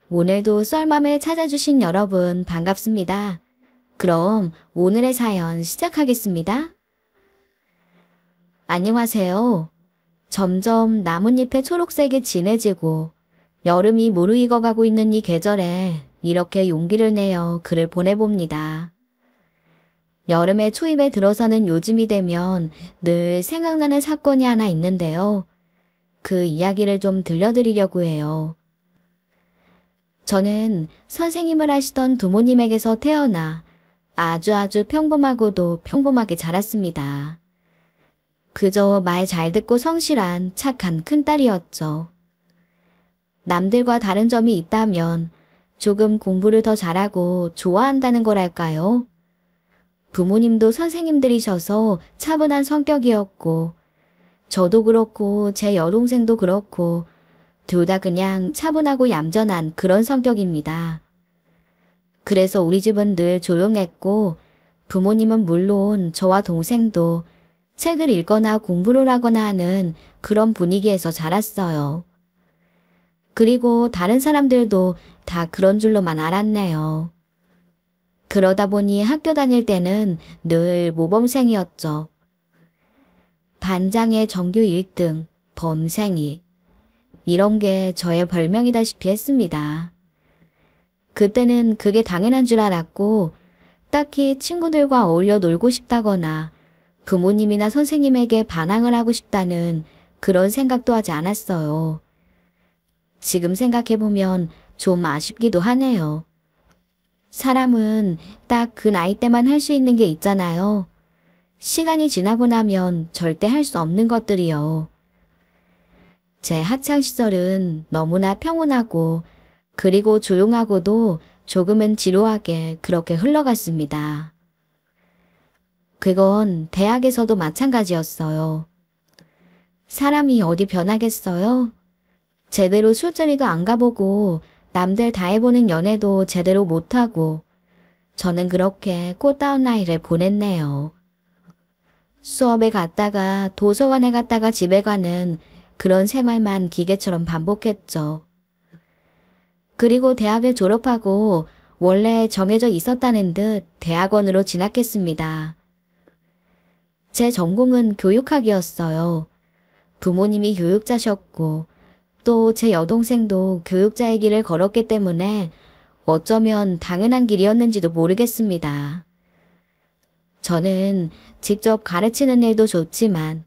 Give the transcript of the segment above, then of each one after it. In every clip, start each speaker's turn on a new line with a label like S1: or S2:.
S1: 오늘도 썰맘을 찾아주신 여러분 반갑습니다. 그럼 오늘의 사연 시작하겠습니다. 안녕하세요. 점점 나뭇잎의 초록색이 진해지고 여름이 무르익어가고 있는 이 계절에 이렇게 용기를 내어 글을 보내봅니다. 여름의 초입에 들어서는 요즘이 되면 늘 생각나는 사건이 하나 있는데요. 그 이야기를 좀 들려드리려고 해요. 저는 선생님을 하시던 부모님에게서 태어나 아주 평범하고도 평범하게 자랐습니다. 그저 말 잘 듣고 성실한 착한 큰딸이었죠. 남들과 다른 점이 있다면 조금 공부를 더 잘하고 좋아한다는 거랄까요? 부모님도 선생님들이셔서 차분한 성격이었고 저도 그렇고 제 여동생도 그렇고 둘 다 그냥 차분하고 얌전한 그런 성격입니다. 그래서 우리 집은 늘 조용했고 부모님은 물론 저와 동생도 책을 읽거나 공부를 하거나 하는 그런 분위기에서 자랐어요. 그리고 다른 사람들도 다 그런 줄로만 알았네요. 그러다 보니 학교 다닐 때는 늘 모범생이었죠. 반장의 전교 1등, 범생이. 이런 게 저의 별명이다시피 했습니다. 그때는 그게 당연한 줄 알았고 딱히 친구들과 어울려 놀고 싶다거나 부모님이나 선생님에게 반항을 하고 싶다는 그런 생각도 하지 않았어요. 지금 생각해보면 좀 아쉽기도 하네요. 사람은 딱 그 나이 때만 할 수 있는 게 있잖아요. 시간이 지나고 나면 절대 할 수 없는 것들이요. 제 학창시절은 너무나 평온하고 그리고 조용하고도 조금은 지루하게 그렇게 흘러갔습니다. 그건 대학에서도 마찬가지였어요. 사람이 어디 변하겠어요? 제대로 술자리도 안 가보고 남들 다 해보는 연애도 제대로 못하고 저는 그렇게 꽃다운 나이를 보냈네요. 수업에 갔다가 도서관에 갔다가 집에 가는 그런 생활만 기계처럼 반복했죠. 그리고 대학을 졸업하고 원래 정해져 있었다는 듯 대학원으로 진학했습니다. 제 전공은 교육학이었어요. 부모님이 교육자셨고 또 제 여동생도 교육자의 길을 걸었기 때문에 어쩌면 당연한 길이었는지도 모르겠습니다. 저는 직접 가르치는 일도 좋지만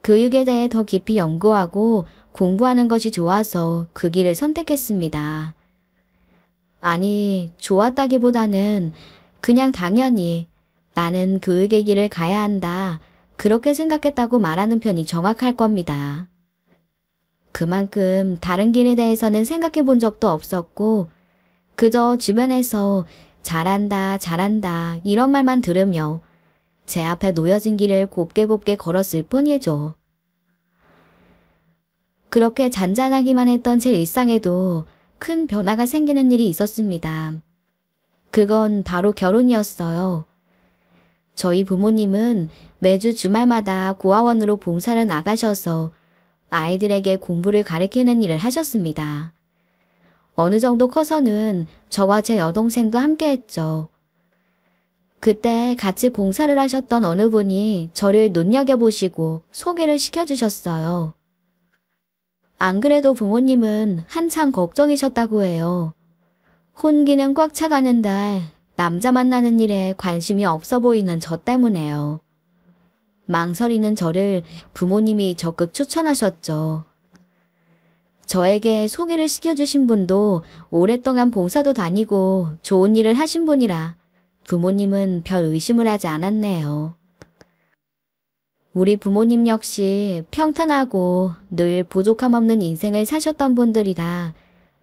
S1: 교육에 대해 더 깊이 연구하고 공부하는 것이 좋아서 그 길을 선택했습니다. 아니, 좋았다기보다는 그냥 당연히 나는 교육의 길을 가야 한다. 그렇게 생각했다고 말하는 편이 정확할 겁니다. 그만큼 다른 길에 대해서는 생각해 본 적도 없었고 그저 주변에서 잘한다 이런 말만 들으며 제 앞에 놓여진 길을 곱게 걸었을 뿐이죠. 그렇게 잔잔하기만 했던 제 일상에도 큰 변화가 생기는 일이 있었습니다. 그건 바로 결혼이었어요. 저희 부모님은 매주 주말마다 고아원으로 봉사를 나가셔서 아이들에게 공부를 가르치는 일을 하셨습니다. 어느 정도 커서는 저와 제 여동생도 함께 했죠. 그때 같이 봉사를 하셨던 어느 분이 저를 눈여겨보시고 소개를 시켜주셨어요. 안 그래도 부모님은 한창 걱정이셨다고 해요. 혼기는 꽉 차가는데 남자 만나는 일에 관심이 없어 보이는 저 때문에요. 망설이는 저를 부모님이 적극 추천하셨죠. 저에게 소개를 시켜주신 분도 오랫동안 봉사도 다니고 좋은 일을 하신 분이라 부모님은 별 의심을 하지 않았네요. 우리 부모님 역시 평탄하고 늘 부족함 없는 인생을 사셨던 분들이라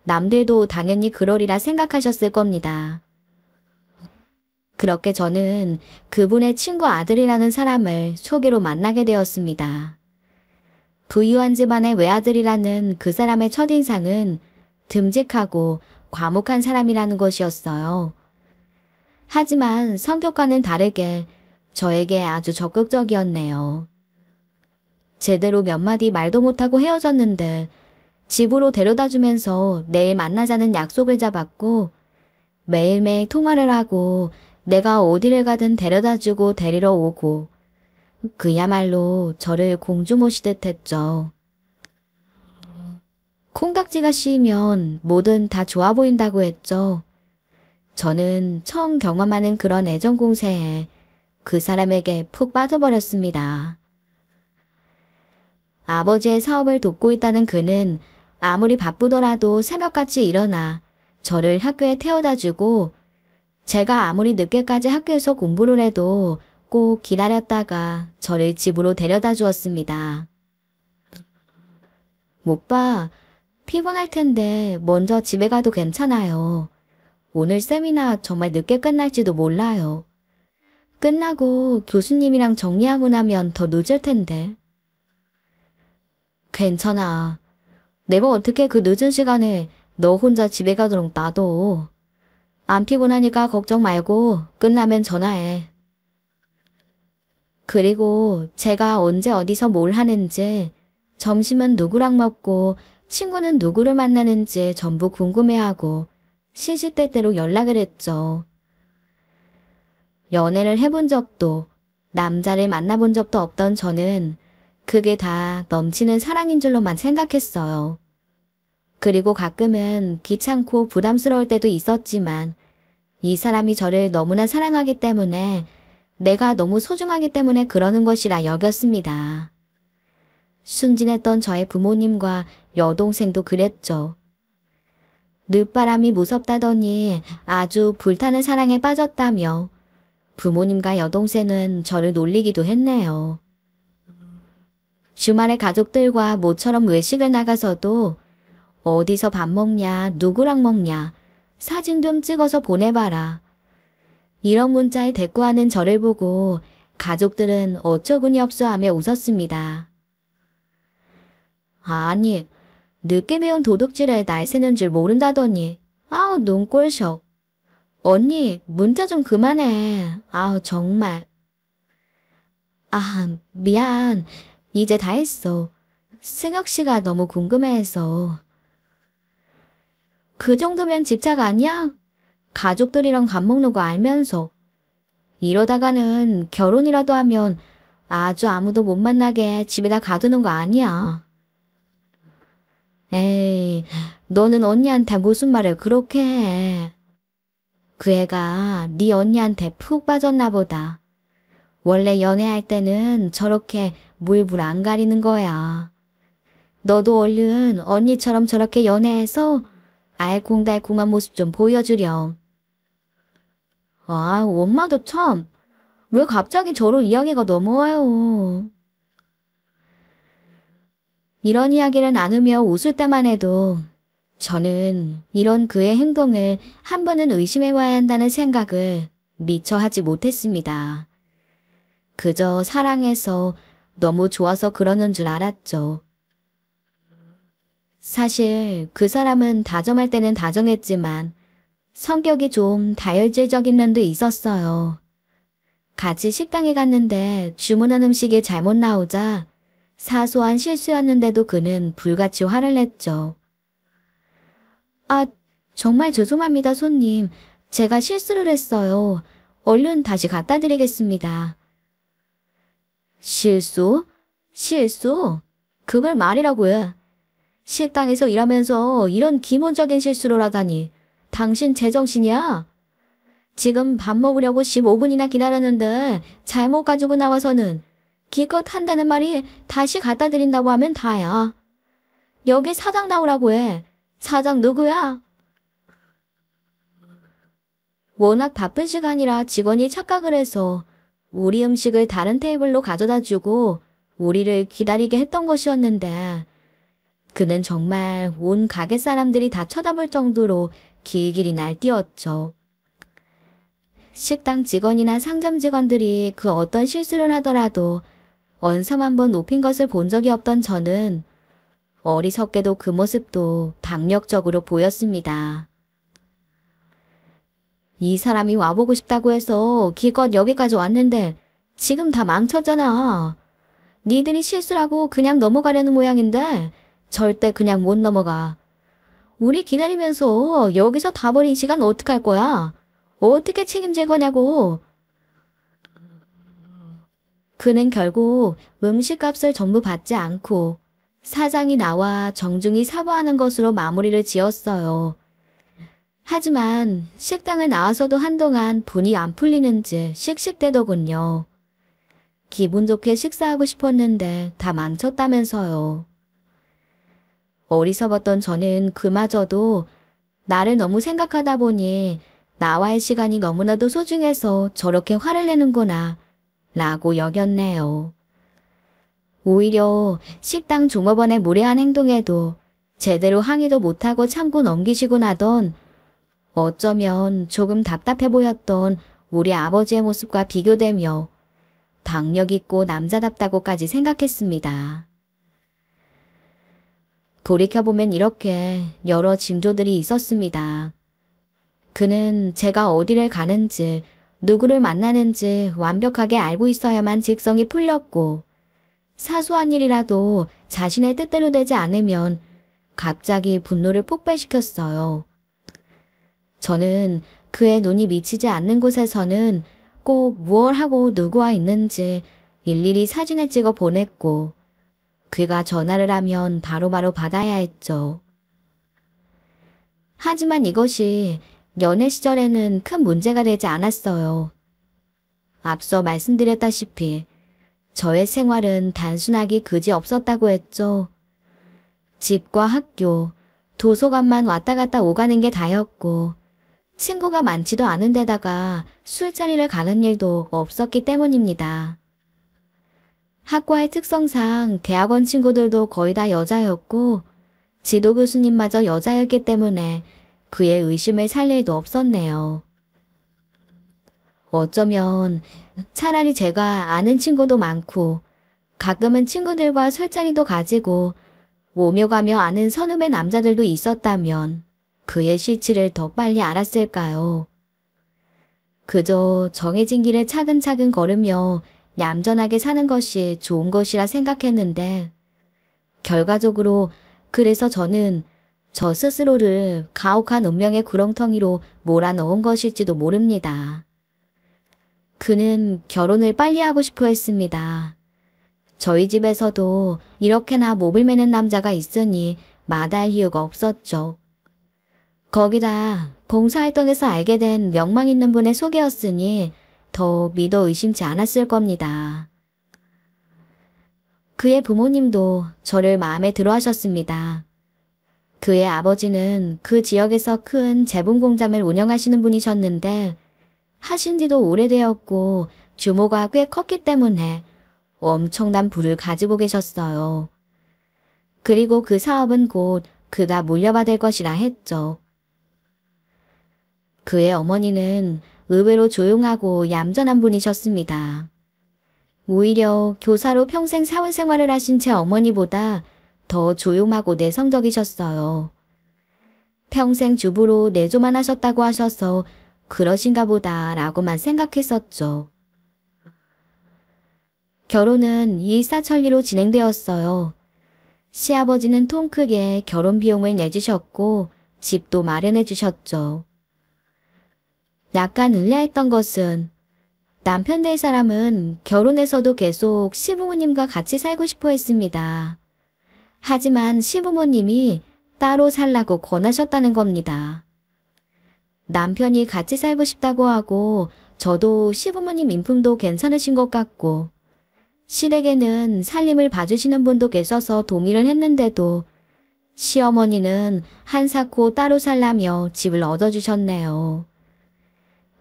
S1: 남들도 당연히 그러리라 생각하셨을 겁니다. 그렇게 저는 그분의 친구 아들이라는 사람을 소개로 만나게 되었습니다. 부유한 집안의 외아들이라는 그 사람의 첫인상은 듬직하고 과묵한 사람이라는 것이었어요. 하지만 성격과는 다르게 저에게 아주 적극적이었네요. 제대로 몇 마디 말도 못하고 헤어졌는데 집으로 데려다 주면서 내일 만나자는 약속을 잡았고 매일매일 통화를 하고 내가 어디를 가든 데려다 주고 데리러 오고 그야말로 저를 공주 모시듯 했죠. 콩깍지가 씌이면 뭐든 다 좋아 보인다고 했죠. 저는 처음 경험하는 그런 애정 공세에 그 사람에게 푹 빠져버렸습니다. 아버지의 사업을 돕고 있다는 그는 아무리 바쁘더라도 새벽같이 일어나 저를 학교에 태워다 주고 제가 아무리 늦게까지 학교에서 공부를 해도 꼭 기다렸다가 저를 집으로 데려다 주었습니다. 오빠, 피곤할 텐데 먼저 집에 가도 괜찮아요. 오늘 세미나 정말 늦게 끝날지도 몰라요. 끝나고 교수님이랑 정리하고 나면 더 늦을 텐데. 괜찮아. 내가 어떻게 그 늦은 시간에 너 혼자 집에 가도록 놔둬. 안 피곤하니까 걱정 말고 끝나면 전화해. 그리고 제가 언제 어디서 뭘 하는지, 점심은 누구랑 먹고 친구는 누구를 만나는지 전부 궁금해하고 시시때때로 연락을 했죠. 연애를 해본 적도 남자를 만나본 적도 없던 저는 그게 다 넘치는 사랑인 줄로만 생각했어요. 그리고 가끔은 귀찮고 부담스러울 때도 있었지만 이 사람이 저를 너무나 사랑하기 때문에 내가 너무 소중하기 때문에 그러는 것이라 여겼습니다. 순진했던 저의 부모님과 여동생도 그랬죠. 늦바람이 무섭다더니 아주 불타는 사랑에 빠졌다며 부모님과 여동생은 저를 놀리기도 했네요. 주말에 가족들과 모처럼 외식을 나가서도 어디서 밥 먹냐, 누구랑 먹냐, 사진 좀 찍어서 보내봐라. 이런 문자에 대꾸하는 저를 보고 가족들은 어처구니 없어 하며 웃었습니다. 아니, 늦게 배운 도둑질에 날 새는 줄 모른다더니 아우 눈꼴셔. 언니 문자 좀 그만해. 아우 정말. 아 미안. 이제 다 했어. 승혁 씨가 너무 궁금해해서. 그 정도면 집착 아니야? 가족들이랑 밥 먹는 거 알면서. 이러다가는 결혼이라도 하면 아주 아무도 못 만나게 집에다 가두는 거 아니야. 에이, 너는 언니한테 무슨 말을 그렇게 해. 그 애가 네 언니한테 푹 빠졌나 보다. 원래 연애할 때는 저렇게 물불 안 가리는 거야. 너도 얼른 언니처럼 저렇게 연애해서 알콩달콩한 모습 좀 보여주렴. 아, 엄마도 참. 왜 갑자기 저로 이야기가 넘어와요. 이런 이야기를 나누며 웃을 때만 해도 저는 이런 그의 행동을 한 번은 의심해봐야 한다는 생각을 미처 하지 못했습니다. 그저 사랑해서 너무 좋아서 그러는 줄 알았죠. 사실 그 사람은 다정할 때는 다정했지만 성격이 좀 다혈질적인 면도 있었어요. 같이 식당에 갔는데 주문한 음식이 잘못 나오자 사소한 실수였는데도 그는 불같이 화를 냈죠. 아, 정말 죄송합니다, 손님. 제가 실수를 했어요. 얼른 다시 갖다 드리겠습니다. 실수? 실수? 그걸 말이라고 해. 식당에서 일하면서 이런 기본적인 실수를 하다니. 당신 제정신이야? 지금 밥 먹으려고 15분이나 기다렸는데 잘못 가지고 나와서는 기껏 한다는 말이 다시 갖다 드린다고 하면 다야. 여기 사장 나오라고 해. 사장 누구야? 워낙 바쁜 시간이라 직원이 착각을 해서 우리 음식을 다른 테이블로 가져다 주고 우리를 기다리게 했던 것이었는데 그는 정말 온 가게 사람들이 다 쳐다볼 정도로 길길이 날뛰었죠. 식당 직원이나 상점 직원들이 그 어떤 실수를 하더라도 언성 한번 높인 것을 본 적이 없던 저는 어리석게도 그 모습도 박력적으로 보였습니다. 이 사람이 와보고 싶다고 해서 기껏 여기까지 왔는데 지금 다 망쳤잖아. 니들이 실수라고 그냥 넘어가려는 모양인데 절대 그냥 못 넘어가. 우리 기다리면서 여기서 다 버린 시간 어떡할 거야? 어떻게 책임질 거냐고. 그는 결국 음식값을 전부 받지 않고 사장이 나와 정중히 사과하는 것으로 마무리를 지었어요. 하지만 식당을 나와서도 한동안 분이 안 풀리는지 씩씩대더군요. 기분 좋게 식사하고 싶었는데 다 망쳤다면서요. 어리석었던 저는 그마저도 나를 너무 생각하다 보니 나와의 시간이 너무나도 소중해서 저렇게 화를 내는구나 라고 여겼네요. 오히려 식당 종업원의 무례한 행동에도 제대로 항의도 못하고 참고 넘기시고 나던 어쩌면 조금 답답해 보였던 우리 아버지의 모습과 비교되며 박력 있고 남자답다고까지 생각했습니다. 돌이켜보면 이렇게 여러 징조들이 있었습니다. 그는 제가 어디를 가는지 누구를 만나는지 완벽하게 알고 있어야만 직성이 풀렸고 사소한 일이라도 자신의 뜻대로 되지 않으면 갑자기 분노를 폭발시켰어요. 저는 그의 눈이 미치지 않는 곳에서는 꼭 무얼 하고 누구와 있는지 일일이 사진을 찍어 보냈고 그가 전화를 하면 바로바로 받아야 했죠. 하지만 이것이 연애 시절에는 큰 문제가 되지 않았어요. 앞서 말씀드렸다시피 저의 생활은 단순하기 그지없었다고 했죠. 집과 학교, 도서관만 왔다 갔다 오가는 게 다였고 친구가 많지도 않은 데다가 술자리를 가는 일도 없었기 때문입니다. 학과의 특성상 대학원 친구들도 거의 다 여자였고 지도 교수님마저 여자였기 때문에 그의 의심을 살 일도 없었네요. 어쩌면 차라리 제가 아는 친구도 많고 가끔은 친구들과 술자리도 가지고 오며 가며 아는 선후배 남자들도 있었다면 그의 실체를 더 빨리 알았을까요? 그저 정해진 길을 차근차근 걸으며 얌전하게 사는 것이 좋은 것이라 생각했는데 결과적으로 그래서 저는 저 스스로를 가혹한 운명의 구렁텅이로 몰아넣은 것일지도 모릅니다. 그는 결혼을 빨리 하고 싶어 했습니다. 저희 집에서도 이렇게나 몹을 매는 남자가 있으니 마다할 이유가 없었죠. 거기다 봉사활동에서 알게 된 명망 있는 분의 소개였으니 더 믿어 의심치 않았을 겁니다. 그의 부모님도 저를 마음에 들어 하셨습니다. 그의 아버지는 그 지역에서 큰 제분 공장을 운영하시는 분이셨는데 하신 지도 오래되었고 규모가 꽤 컸기 때문에 엄청난 부를 가지고 계셨어요. 그리고 그 사업은 곧 그가 물려받을 것이라 했죠. 그의 어머니는 의외로 조용하고 얌전한 분이셨습니다. 오히려 교사로 평생 사회생활을 하신 제 어머니보다 더 조용하고 내성적이셨어요. 평생 주부로 내조만 하셨다고 하셔서 그러신가 보다 라고만 생각했었죠. 결혼은 일사천리로 진행되었어요. 시아버지는 통 크게 결혼 비용을 내주셨고 집도 마련해 주셨죠. 약간 의아했던 것은 남편 될 사람은 결혼해서도 계속 시부모님과 같이 살고 싶어 했습니다. 하지만 시부모님이 따로 살라고 권하셨다는 겁니다. 남편이 같이 살고 싶다고 하고 저도 시부모님 인품도 괜찮으신 것 같고 시댁에는 살림을 봐주시는 분도 계셔서 동의를 했는데도 시어머니는 한사코 따로 살라며 집을 얻어주셨네요.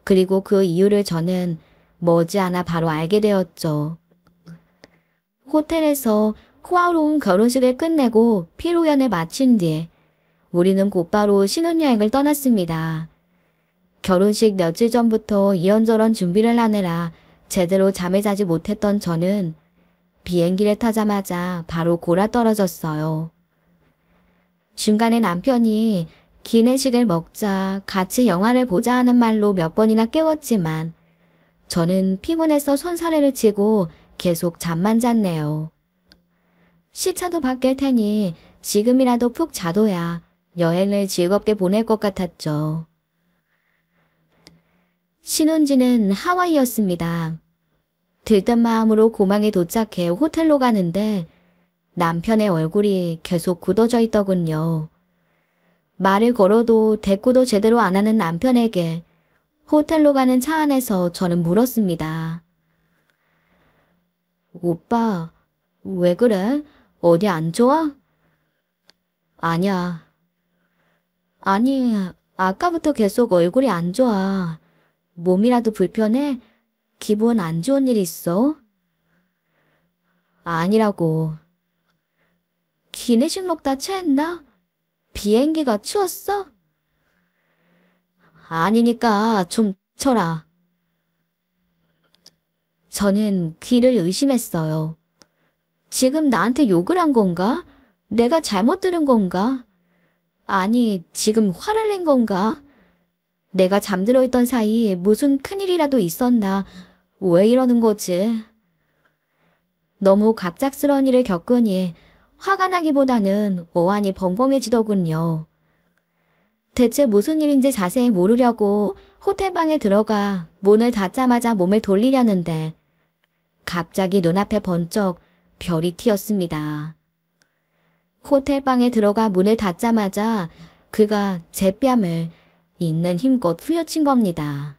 S1: 그리고 그 이유를 저는 머지않아 바로 알게 되었죠. 호텔에서 호화로운 결혼식을 끝내고 피로연을 마친 뒤 우리는 곧바로 신혼여행을 떠났습니다. 결혼식 며칠 전부터 이런저런 준비를 하느라 제대로 잠을 자지 못했던 저는 비행기를 타자마자 바로 골아떨어졌어요. 중간에 남편이 기내식을 먹자 같이 영화를 보자 하는 말로 몇 번이나 깨웠지만 저는 피곤해서 손사래를 치고 계속 잠만 잤네요. 시차도 바뀔 테니 지금이라도 푹 자둬야 여행을 즐겁게 보낼 것 같았죠. 신혼지는 하와이였습니다. 들뜬 마음으로 공항에 도착해 호텔로 가는데 남편의 얼굴이 계속 굳어져 있더군요. 말을 걸어도 대꾸도 제대로 안 하는 남편에게 호텔로 가는 차 안에서 저는 물었습니다. 오빠, 왜 그래? 어디 안 좋아? 아니야. 아니, 아까부터 계속 얼굴이 안 좋아. 몸이라도 불편해? 기분 안 좋은 일 있어? 아니라고. 기내식 먹다 체했나? 비행기가 추웠어? 아니니까 좀 쳐라. 저는 귀를 의심했어요. 지금 나한테 욕을 한 건가? 내가 잘못 들은 건가? 아니, 지금 화를 낸 건가? 내가 잠들어 있던 사이 무슨 큰일이라도 있었나? 왜 이러는 거지? 너무 갑작스러운 일을 겪으니 화가 나기보다는 어안이 벙벙해지더군요. 대체 무슨 일인지 자세히 모르려고 호텔방에 들어가 문을 닫자마자 몸을 돌리려는데 갑자기 눈앞에 번쩍 별이 튀었습니다. 호텔방에 들어가 문을 닫자마자 그가 제 뺨을 있는 힘껏 후려친 겁니다.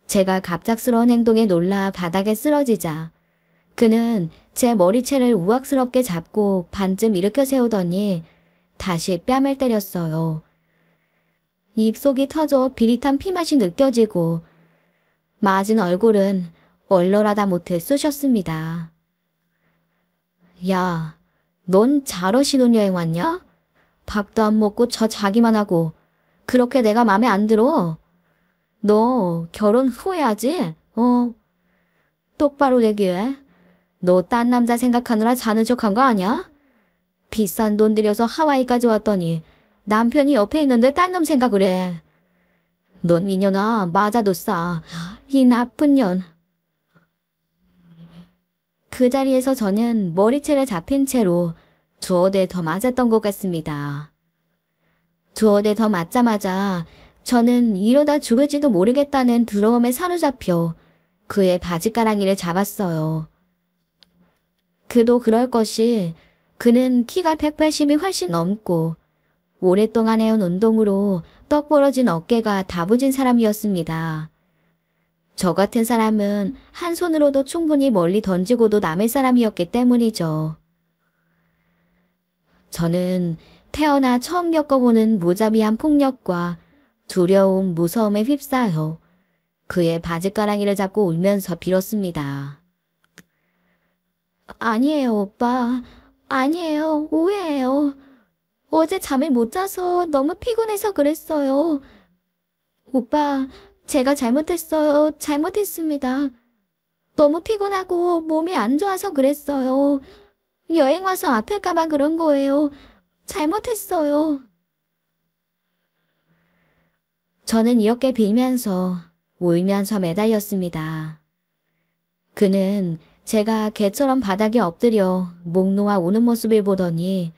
S1: 제가 갑작스러운 행동에 놀라 바닥에 쓰러지자 그는 제 머리채를 우악스럽게 잡고 반쯤 일으켜 세우더니 다시 뺨을 때렸어요. 입속이 터져 비릿한 피맛이 느껴지고 맞은 얼굴은 얼얼하다 못해 쑤셨습니다. 야, 넌 자러 신혼여행 왔냐? 밥도 안 먹고 저 자기만 하고 그렇게 내가 맘에 안 들어. 너 결혼 후회하지? 똑바로 얘기해. 너 딴 남자 생각하느라 자는 척한 거 아니야? 비싼 돈 들여서 하와이까지 왔더니 남편이 옆에 있는데 딴 놈 생각을 해. 넌 이년아 맞아도 싸. 이 나쁜 년. 그 자리에서 저는 머리채를 잡힌 채로 두어 대 더 맞았던 것 같습니다. 두어 대 더 맞자마자 저는 이러다 죽을지도 모르겠다는 두려움에 사로잡혀 그의 바지가랑이를 잡았어요. 그도 그럴 것이 그는 키가 180이 훨씬 넘고 오랫동안 해온 운동으로 떡 벌어진 어깨가 다부진 사람이었습니다. 저 같은 사람은 한 손으로도 충분히 멀리 던지고도 남을 사람이었기 때문이죠. 저는 태어나 처음 겪어보는 무자비한 폭력과 두려움, 무서움에 휩싸여 그의 바지가랑이를 잡고 울면서 빌었습니다. 아니에요, 오빠. 아니에요. 오해예요. 어제 잠을 못 자서 너무 피곤해서 그랬어요. 오빠, 제가 잘못했어요. 잘못했습니다. 너무 피곤하고 몸이 안 좋아서 그랬어요. 여행 와서 아플까봐 그런 거예요. 잘못했어요. 저는 이렇게 빌면서 울면서 매달렸습니다. 그는 제가 개처럼 바닥에 엎드려 목 놓아 우는 모습을 보더니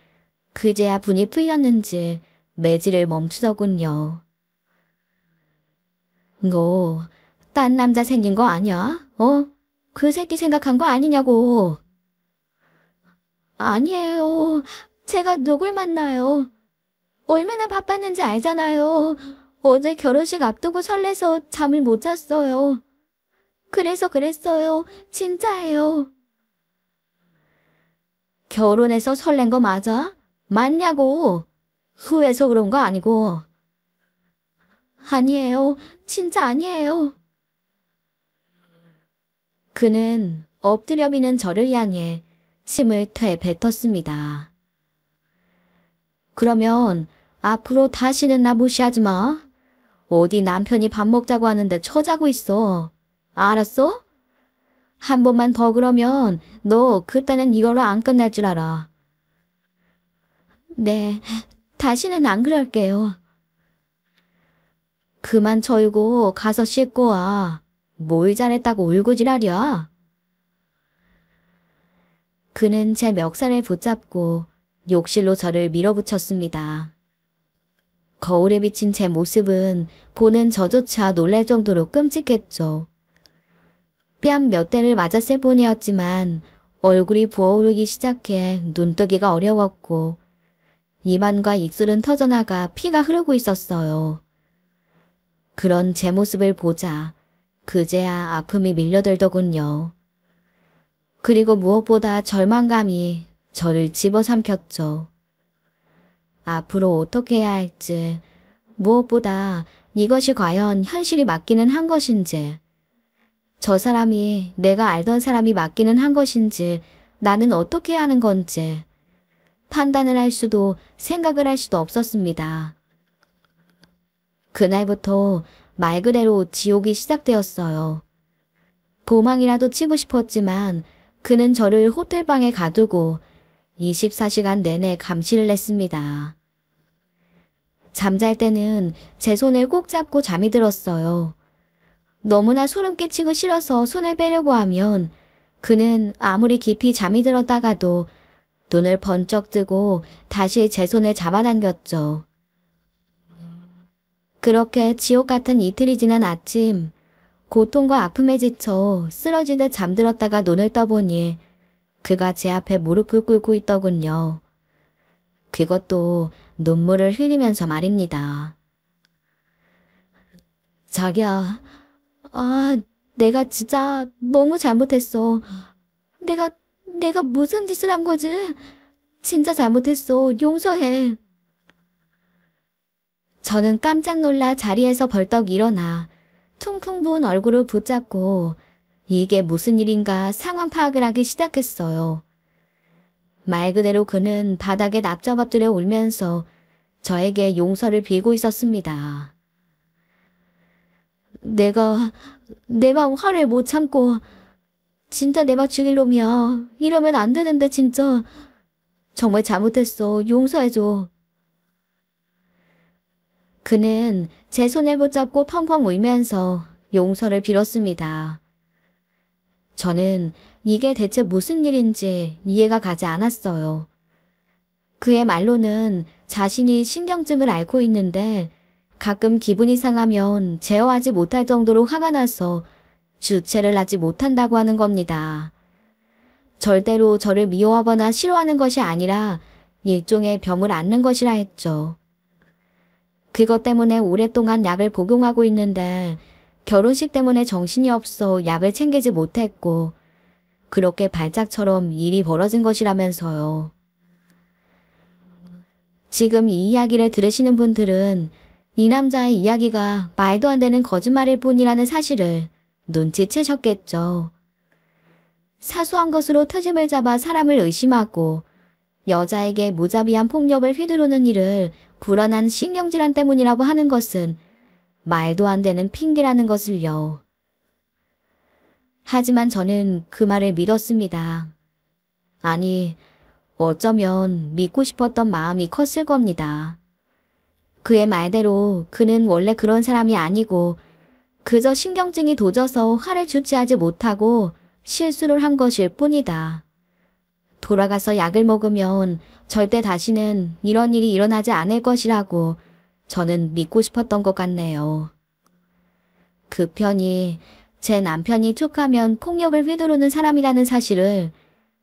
S1: 그제야 분이 풀렸는지 매질을 멈추더군요. 너 딴 남자 생긴 거 아니야? 그 새끼 생각한 거 아니냐고. 아니에요. 제가 누굴 만나요. 얼마나 바빴는지 알잖아요. 어제 결혼식 앞두고 설레서 잠을 못 잤어요. 그래서 그랬어요. 진짜예요. 결혼해서 설렌 거 맞아? 맞냐고. 후회해서 그런 거 아니고. 아니에요. 진짜 아니에요. 그는 엎드려 비는 저를 향해 침을 퇴 뱉었습니다. 그러면 앞으로 다시는 나 무시하지 마. 어디 남편이 밥 먹자고 하는데 처자고 있어. 알았어? 한 번만 더 그러면 너 그때는 이걸로 안 끝날 줄 알아. 네, 다시는 안 그럴게요. 그만 절고 가서 씻고 와. 뭘 잘했다고 울고 지랄이야. 그는 제 멱살을 붙잡고 욕실로 저를 밀어붙였습니다. 거울에 비친 제 모습은 보는 저조차 놀랄 정도로 끔찍했죠. 뺨 몇 대를 맞았을 뿐이었지만 얼굴이 부어오르기 시작해 눈뜨기가 어려웠고 입안과 입술은 터져나가 피가 흐르고 있었어요. 그런 제 모습을 보자 그제야 아픔이 밀려들더군요. 그리고 무엇보다 절망감이 저를 집어삼켰죠. 앞으로 어떻게 해야 할지, 무엇보다 이것이 과연 현실이 맞기는 한 것인지, 저 사람이 내가 알던 사람이 맞기는 한 것인지, 나는 어떻게 해야 하는 건지 판단을 할 수도 생각을 할 수도 없었습니다. 그날부터 말 그대로 지옥이 시작되었어요. 도망이라도 치고 싶었지만 그는 저를 호텔방에 가두고 24시간 내내 감시를 했습니다. 잠잘 때는 제 손을 꼭 잡고 잠이 들었어요. 너무나 소름 끼치고 싫어서 손을 빼려고 하면 그는 아무리 깊이 잠이 들었다가도 눈을 번쩍 뜨고 다시 제 손을 잡아당겼죠. 그렇게 지옥 같은 이틀이 지난 아침, 고통과 아픔에 지쳐 쓰러지듯 잠들었다가 눈을 떠보니 그가 제 앞에 무릎을 꿇고 있더군요. 그것도 눈물을 흘리면서 말입니다. 자기야, 내가 진짜 너무 잘못했어. 내가 무슨 짓을 한 거지? 진짜 잘못했어. 용서해. 저는 깜짝 놀라 자리에서 벌떡 일어나 퉁퉁 부은 얼굴을 붙잡고 이게 무슨 일인가 상황 파악을 하기 시작했어요. 말 그대로 그는 바닥에 납작엎드려 울면서 저에게 용서를 빌고 있었습니다. 내가 화를 못 참고 진짜 내 막 죽일 놈이야. 이러면 안 되는데 진짜. 정말 잘못했어. 용서해줘. 그는 제 손을 붙잡고 펑펑 울면서 용서를 빌었습니다. 저는 이게 대체 무슨 일인지 이해가 가지 않았어요. 그의 말로는 자신이 신경증을 앓고 있는데 가끔 기분이 상하면 제어하지 못할 정도로 화가 나서 주체를 하지 못한다고 하는 겁니다. 절대로 저를 미워하거나 싫어하는 것이 아니라 일종의 병을 앓는 것이라 했죠. 그것 때문에 오랫동안 약을 복용하고 있는데 결혼식 때문에 정신이 없어 약을 챙기지 못했고 그렇게 발작처럼 일이 벌어진 것이라면서요. 지금 이 이야기를 들으시는 분들은 이 남자의 이야기가 말도 안 되는 거짓말일 뿐이라는 사실을 눈치채셨겠죠. 사소한 것으로 트집을 잡아 사람을 의심하고 여자에게 무자비한 폭력을 휘두르는 일을 불안한 신경질환 때문이라고 하는 것은 말도 안 되는 핑계라는 것을요. 하지만 저는 그 말을 믿었습니다. 아니, 어쩌면 믿고 싶었던 마음이 컸을 겁니다. 그의 말대로 그는 원래 그런 사람이 아니고 그저 신경증이 도져서 화를 주체하지 못하고 실수를 한 것일 뿐이다. 돌아가서 약을 먹으면 절대 다시는 이런 일이 일어나지 않을 것이라고 저는 믿고 싶었던 것 같네요. 그 편이 제 남편이 툭하면 폭력을 휘두르는 사람이라는 사실을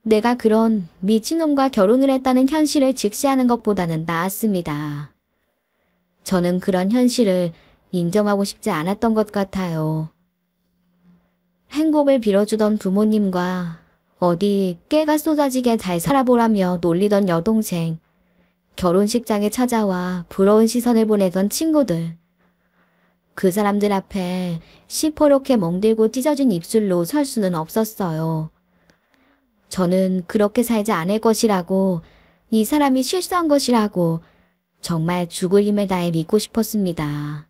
S1: 내가 그런 미친놈과 결혼을 했다는 현실을 직시하는 것보다는 나았습니다. 저는 그런 현실을 인정하고 싶지 않았던 것 같아요. 행복을 빌어주던 부모님과 어디 깨가 쏟아지게 잘 살아보라며 놀리던 여동생, 결혼식장에 찾아와 부러운 시선을 보내던 친구들, 그 사람들 앞에 시퍼렇게 멍들고 찢어진 입술로 설 수는 없었어요. 저는 그렇게 살지 않을 것이라고, 이 사람이 실수한 것이라고 정말 죽을 힘을 다해 믿고 싶었습니다.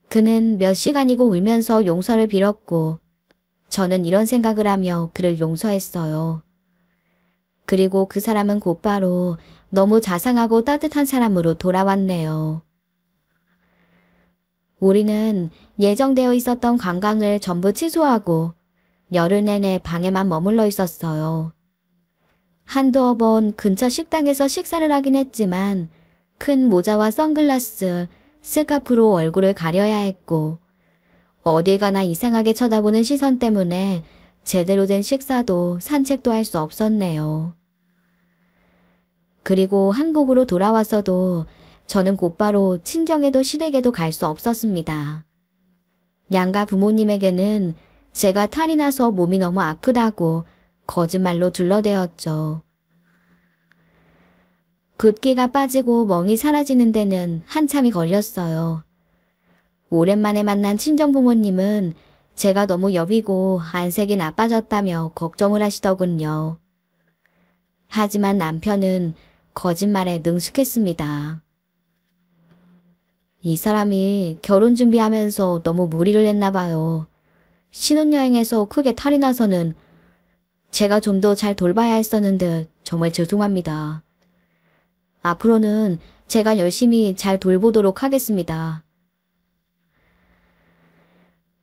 S1: 그는 몇 시간이고 울면서 용서를 빌었고 저는 이런 생각을 하며 그를 용서했어요. 그리고 그 사람은 곧바로 너무 자상하고 따뜻한 사람으로 돌아왔네요. 우리는 예정되어 있었던 관광을 전부 취소하고 열흘 내내 방에만 머물러 있었어요. 한두어 번 근처 식당에서 식사를 하긴 했지만 큰 모자와 선글라스, 스카프로 얼굴을 가려야 했고 어딜 가나 이상하게 쳐다보는 시선 때문에 제대로 된 식사도 산책도 할 수 없었네요. 그리고 한국으로 돌아와서도 저는 곧바로 친정에도 시댁에도 갈 수 없었습니다. 양가 부모님에게는 제가 탈이 나서 몸이 너무 아프다고 거짓말로 둘러대었죠. 붓기가 빠지고 멍이 사라지는 데는 한참이 걸렸어요. 오랜만에 만난 친정부모님은 제가 너무 여비고 안색이 나빠졌다며 걱정을 하시더군요. 하지만 남편은 거짓말에 능숙했습니다. 이 사람이 결혼 준비하면서 너무 무리를 했나 봐요. 신혼여행에서 크게 탈이 나서는 제가 좀 더 잘 돌봐야 했었는데 정말 죄송합니다. 앞으로는 제가 열심히 잘 돌보도록 하겠습니다.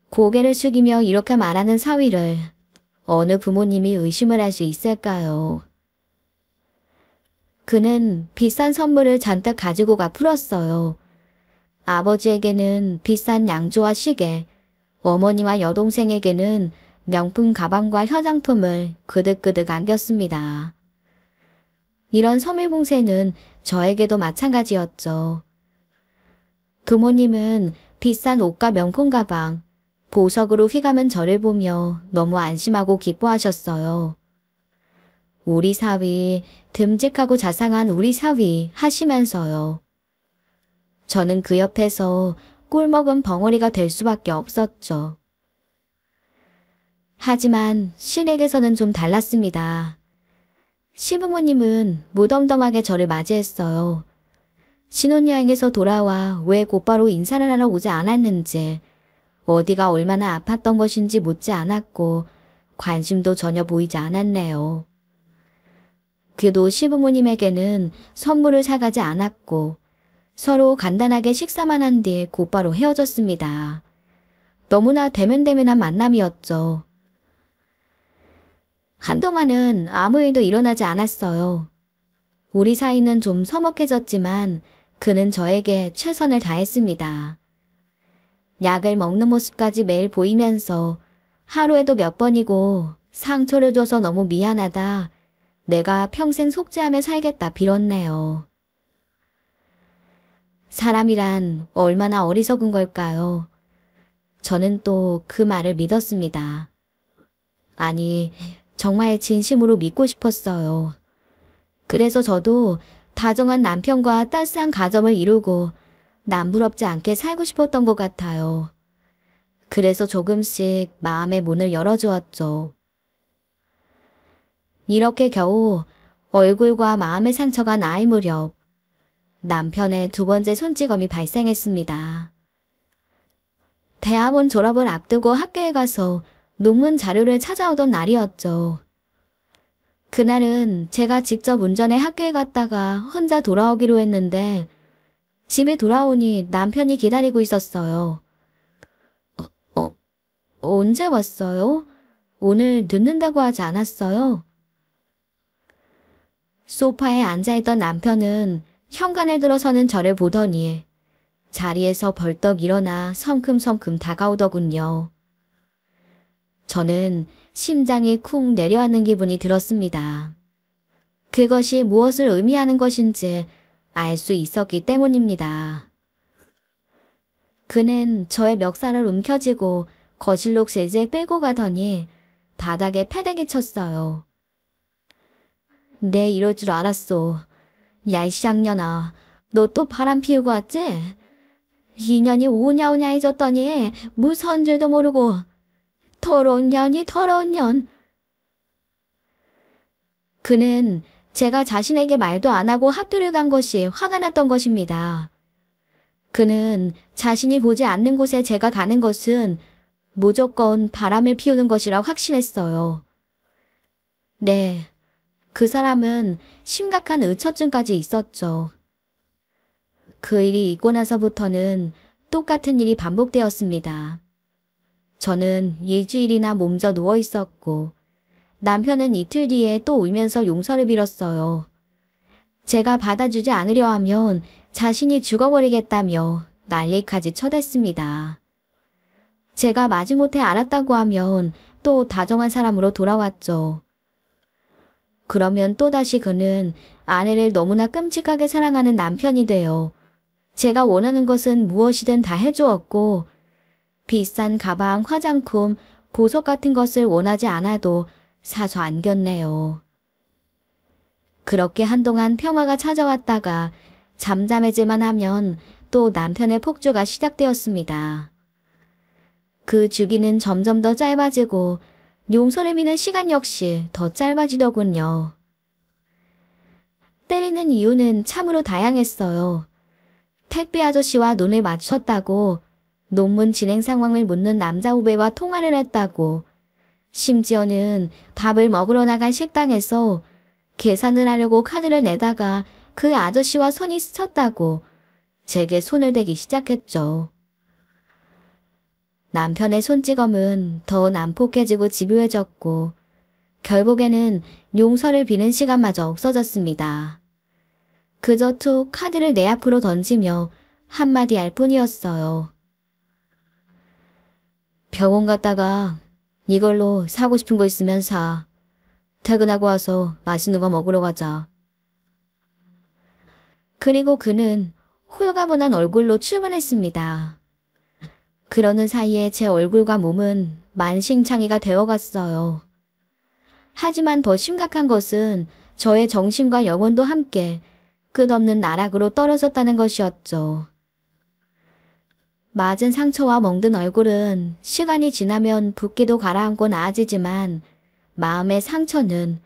S1: 고개를 숙이며 이렇게 말하는 사위를 어느 부모님이 의심을 할 수 있을까요? 그는 비싼 선물을 잔뜩 가지고 가 풀었어요. 아버지에게는 비싼 양조와 시계, 어머니와 여동생에게는 명품 가방과 화장품을 그득그득 안겼습니다. 이런 선물봉쇄는 저에게도 마찬가지였죠. 부모님은 비싼 옷과 명품 가방, 보석으로 휘감은 저를 보며 너무 안심하고 기뻐하셨어요. 우리 사위, 듬직하고 자상한 우리 사위 하시면서요. 저는 그 옆에서 꿀먹은 벙어리가 될 수밖에 없었죠. 하지만 시댁에서는 좀 달랐습니다. 시부모님은 무덤덤하게 저를 맞이했어요. 신혼여행에서 돌아와 왜 곧바로 인사를 하러 오지 않았는지, 어디가 얼마나 아팠던 것인지 묻지 않았고 관심도 전혀 보이지 않았네요. 그도 시부모님에게는 선물을 사가지 않았고 서로 간단하게 식사만 한 뒤 곧바로 헤어졌습니다. 너무나 대면대면한 만남이었죠. 한동안은 아무 일도 일어나지 않았어요. 우리 사이는 좀 서먹해졌지만 그는 저에게 최선을 다했습니다. 약을 먹는 모습까지 매일 보이면서 하루에도 몇 번이고 상처를 줘서 너무 미안하다. 내가 평생 속죄하며 살겠다 빌었네요. 사람이란 얼마나 어리석은 걸까요? 저는 또 그 말을 믿었습니다. 아니, 정말 진심으로 믿고 싶었어요. 그래서 저도 다정한 남편과 따스한 가정을 이루고 남부럽지 않게 살고 싶었던 것 같아요. 그래서 조금씩 마음의 문을 열어주었죠. 이렇게 겨우 얼굴과 마음의 상처가 나을 무렵 남편의 두 번째 손찌검이 발생했습니다. 대학원 졸업을 앞두고 학교에 가서 논문 자료를 찾아오던 날이었죠. 그날은 제가 직접 운전해 학교에 갔다가 혼자 돌아오기로 했는데 집에 돌아오니 남편이 기다리고 있었어요. 언제 왔어요? 오늘 늦는다고 하지 않았어요? 소파에 앉아있던 남편은 현관을 들어서는 저를 보더니 자리에서 벌떡 일어나 성큼성큼 다가오더군요. 저는 심장이 쿵 내려앉는 기분이 들었습니다. 그것이 무엇을 의미하는 것인지 알 수 있었기 때문입니다. 그는 저의 멱살을 움켜쥐고 거실로 세제 끌고 가더니 바닥에 패대기 쳤어요. 내 이럴 줄 알았어. 야, 이 쌍년아, 너 또 바람 피우고 왔지? 인연이 오냐오냐해졌더니 무슨 줄도 모르고. 더러운 년이 더러운 년. 그는 제가 자신에게 말도 안 하고 학교를 간 것이 화가 났던 것입니다. 그는 자신이 보지 않는 곳에 제가 가는 것은 무조건 바람을 피우는 것이라 확신했어요. 네, 그 사람은 심각한 의처증까지 있었죠. 그 일이 있고 나서부터는 똑같은 일이 반복되었습니다. 저는 일주일이나 몸져 누워 있었고 남편은 이틀 뒤에 또 울면서 용서를 빌었어요. 제가 받아주지 않으려 하면 자신이 죽어버리겠다며 난리까지 쳐댔습니다. 제가 마지못해 알았다고 하면 또 다정한 사람으로 돌아왔죠. 그러면 또다시 그는 아내를 너무나 끔찍하게 사랑하는 남편이 되어 제가 원하는 것은 무엇이든 다 해주었고 비싼 가방, 화장품, 보석 같은 것을 원하지 않아도 사서 안겼네요. 그렇게 한동안 평화가 찾아왔다가 잠잠해질만 하면 또 남편의 폭주가 시작되었습니다. 그 주기는 점점 더 짧아지고 용서를 미는 시간 역시 더 짧아지더군요. 때리는 이유는 참으로 다양했어요. 택배 아저씨와 눈을 맞췄다고, 논문 진행 상황을 묻는 남자 후배와 통화를 했다고, 심지어는 밥을 먹으러 나간 식당에서 계산을 하려고 카드를 내다가 그 아저씨와 손이 스쳤다고 제게 손을 대기 시작했죠. 남편의 손찌검은 더 난폭해지고 집요해졌고 결국에는 용서를 비는 시간마저 없어졌습니다. 그저 툭 카드를 내 앞으로 던지며 한마디 할 뿐이었어요. 병원 갔다가 이걸로 사고 싶은 거 있으면 사. 퇴근하고 와서 맛있는 거 먹으러 가자. 그리고 그는 홀가분한 얼굴로 출근했습니다. 그러는 사이에 제 얼굴과 몸은 만신창이가 되어갔어요. 하지만 더 심각한 것은 저의 정신과 영혼도 함께 끝없는 나락으로 떨어졌다는 것이었죠. 맞은 상처와 멍든 얼굴은 시간이 지나면 붓기도 가라앉고 나아지지만 마음의 상처는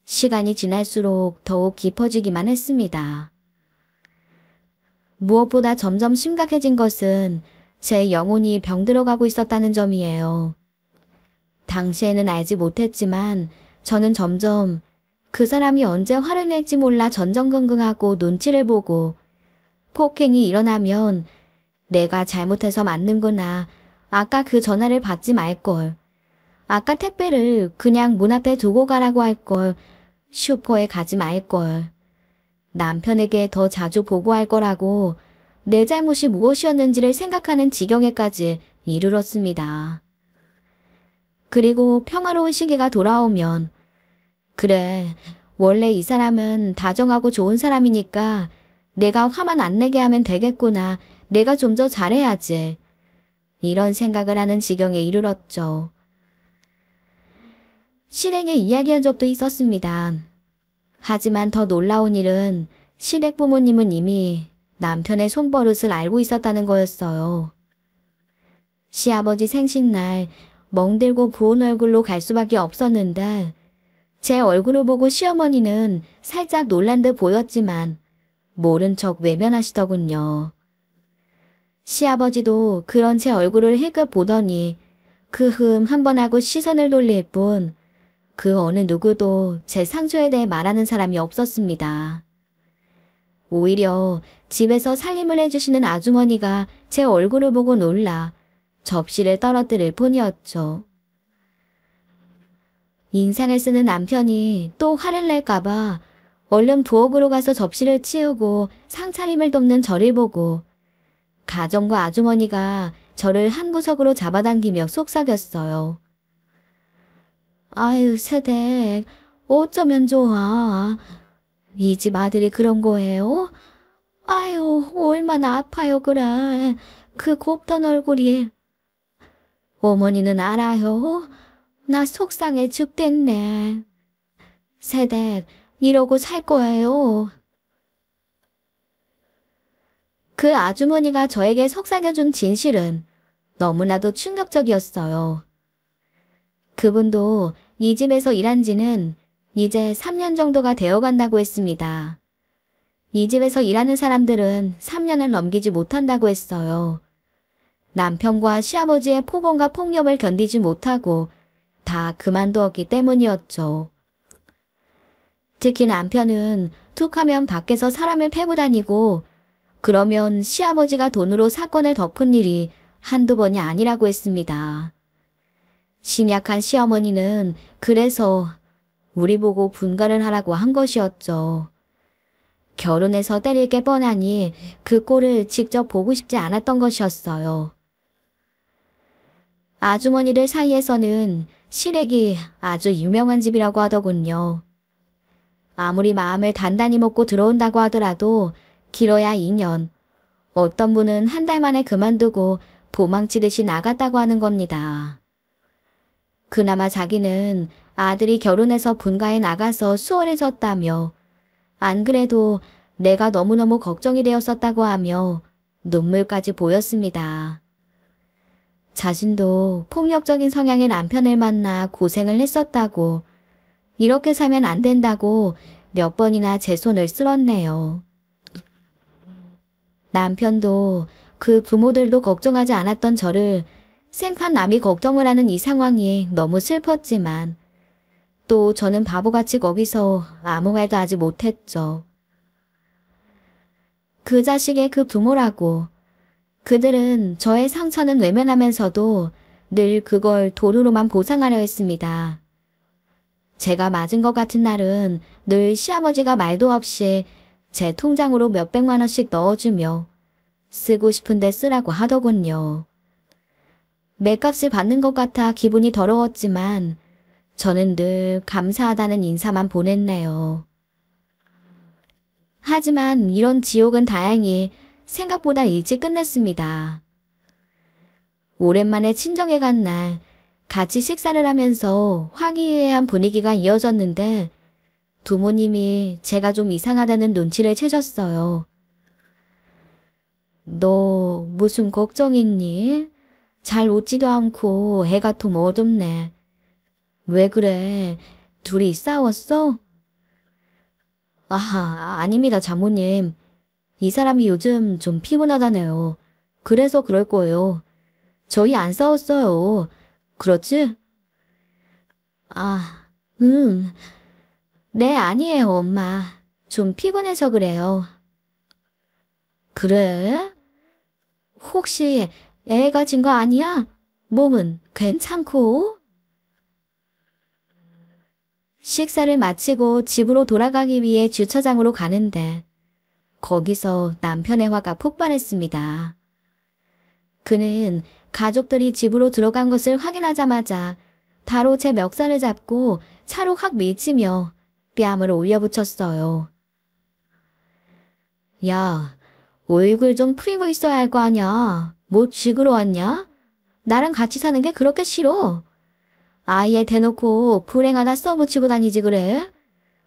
S1: 시간이 지날수록 더욱 깊어지기만 했습니다. 무엇보다 점점 심각해진 것은 제 영혼이 병들어가고 있었다는 점이에요. 당시에는 알지 못했지만 저는 점점 그 사람이 언제 화를 낼지 몰라 전전긍긍하고 눈치를 보고 폭행이 일어나면 내가 잘못해서 맞는구나. 아까 그 전화를 받지 말걸. 아까 택배를 그냥 문 앞에 두고 가라고 할걸. 슈퍼에 가지 말걸. 남편에게 더 자주 보고할 거라고 내 잘못이 무엇이었는지를 생각하는 지경에까지 이르렀습니다. 그리고 평화로운 시기가 돌아오면 그래, 원래 이 사람은 다정하고 좋은 사람이니까 내가 화만 안 내게 하면 되겠구나. 내가 좀 더 잘해야지. 이런 생각을 하는 지경에 이르렀죠. 실행에 이야기한 적도 있었습니다. 하지만 더 놀라운 일은 시댁 부모님은 이미 남편의 손버릇을 알고 있었다는 거였어요. 시아버지 생신날 멍들고 부은 얼굴로 갈 수밖에 없었는데 제 얼굴을 보고 시어머니는 살짝 놀란 듯 보였지만 모른 척 외면하시더군요. 시아버지도 그런 제 얼굴을 힐끗 보더니 그 한번 하고 시선을 돌릴 뿐 그 어느 누구도 제 상처에 대해 말하는 사람이 없었습니다. 오히려 집에서 살림을 해주시는 아주머니가 제 얼굴을 보고 놀라 접시를 떨어뜨릴 뿐이었죠. 인상을 쓰는 남편이 또 화를 낼까봐 얼른 부엌으로 가서 접시를 치우고 상차림을 돕는 저를 보고 가정과 아주머니가 저를 한 구석으로 잡아당기며 속삭였어요. 아유, 새댁, 어쩌면 좋아. 이 집 아들이 그런 거예요? 아유, 얼마나 아파요, 그래. 그 곱던 얼굴이. 어머니는 알아요? 나 속상해 죽겠네. 새댁, 이러고 살 거예요. 그 아주머니가 저에게 속삭여준 진실은 너무나도 충격적이었어요. 그분도 이 집에서 일한 지는 이제 3년 정도가 되어간다고 했습니다. 이 집에서 일하는 사람들은 3년을 넘기지 못한다고 했어요. 남편과 시아버지의 폭언과 폭력을 견디지 못하고 다 그만두었기 때문이었죠. 특히 남편은 툭하면 밖에서 사람을 패고 다니고 그러면 시아버지가 돈으로 사건을 덮은 일이 한두 번이 아니라고 했습니다. 심약한 시어머니는 그래서 우리 보고 분가를 하라고 한 것이었죠. 결혼해서 때릴 게 뻔하니 그 꼴을 직접 보고 싶지 않았던 것이었어요. 아주머니들 사이에서는 시댁이 아주 유명한 집이라고 하더군요. 아무리 마음을 단단히 먹고 들어온다고 하더라도 길어야 2년, 어떤 분은 한 달 만에 그만두고 도망치듯이 나갔다고 하는 겁니다. 그나마 자기는 아들이 결혼해서 분가에 나가서 수월해졌다며, 안 그래도 내가 너무너무 걱정이 되었었다고 하며 눈물까지 보였습니다. 자신도 폭력적인 성향의 남편을 만나 고생을 했었다고, 이렇게 살면 안 된다고 몇 번이나 제 손을 쓸었네요. 남편도 그 부모들도 걱정하지 않았던 저를 생판 남이 걱정을 하는 이 상황이 너무 슬펐지만 또 저는 바보같이 거기서 아무 말도 하지 못했죠. 그 자식의 그 부모라고. 그들은 저의 상처는 외면하면서도 늘 그걸 돈으로만 보상하려 했습니다. 제가 맞은 것 같은 날은 늘 시아버지가 말도 없이 제 통장으로 몇백만 원씩 넣어주며 쓰고 싶은데 쓰라고 하더군요. 맷값을 받는 것 같아 기분이 더러웠지만 저는 늘 감사하다는 인사만 보냈네요. 하지만 이런 지옥은 다행히 생각보다 일찍 끝냈습니다. 오랜만에 친정에 간 날 같이 식사를 하면서 화기애애한 분위기가 이어졌는데 부모님이 제가 좀 이상하다는 눈치를 채셨어요. 너 무슨 걱정 있니? 잘 웃지도 않고 애가 통 어둡네. 왜 그래? 둘이 싸웠어? 아하, 아닙니다, 장모님. 이 사람이 요즘 좀 피곤하다네요. 그래서 그럴 거예요. 저희 안 싸웠어요. 그렇지? 아, 네, 아니에요, 엄마. 좀 피곤해서 그래요. 그래? 혹시 애가 진 거 아니야? 몸은 괜찮고? 식사를 마치고 집으로 돌아가기 위해 주차장으로 가는데 거기서 남편의 화가 폭발했습니다. 그는 가족들이 집으로 들어간 것을 확인하자마자 바로 제 멱살을 잡고 차로 확 밀치며 뺨을 올려붙였어요. 야, 얼굴 좀 풀고 있어야 할 거 아냐. 뭐 쥐그러 왔냐? 나랑 같이 사는 게 그렇게 싫어. 아예 대놓고 불행 하나 써붙이고 다니지 그래?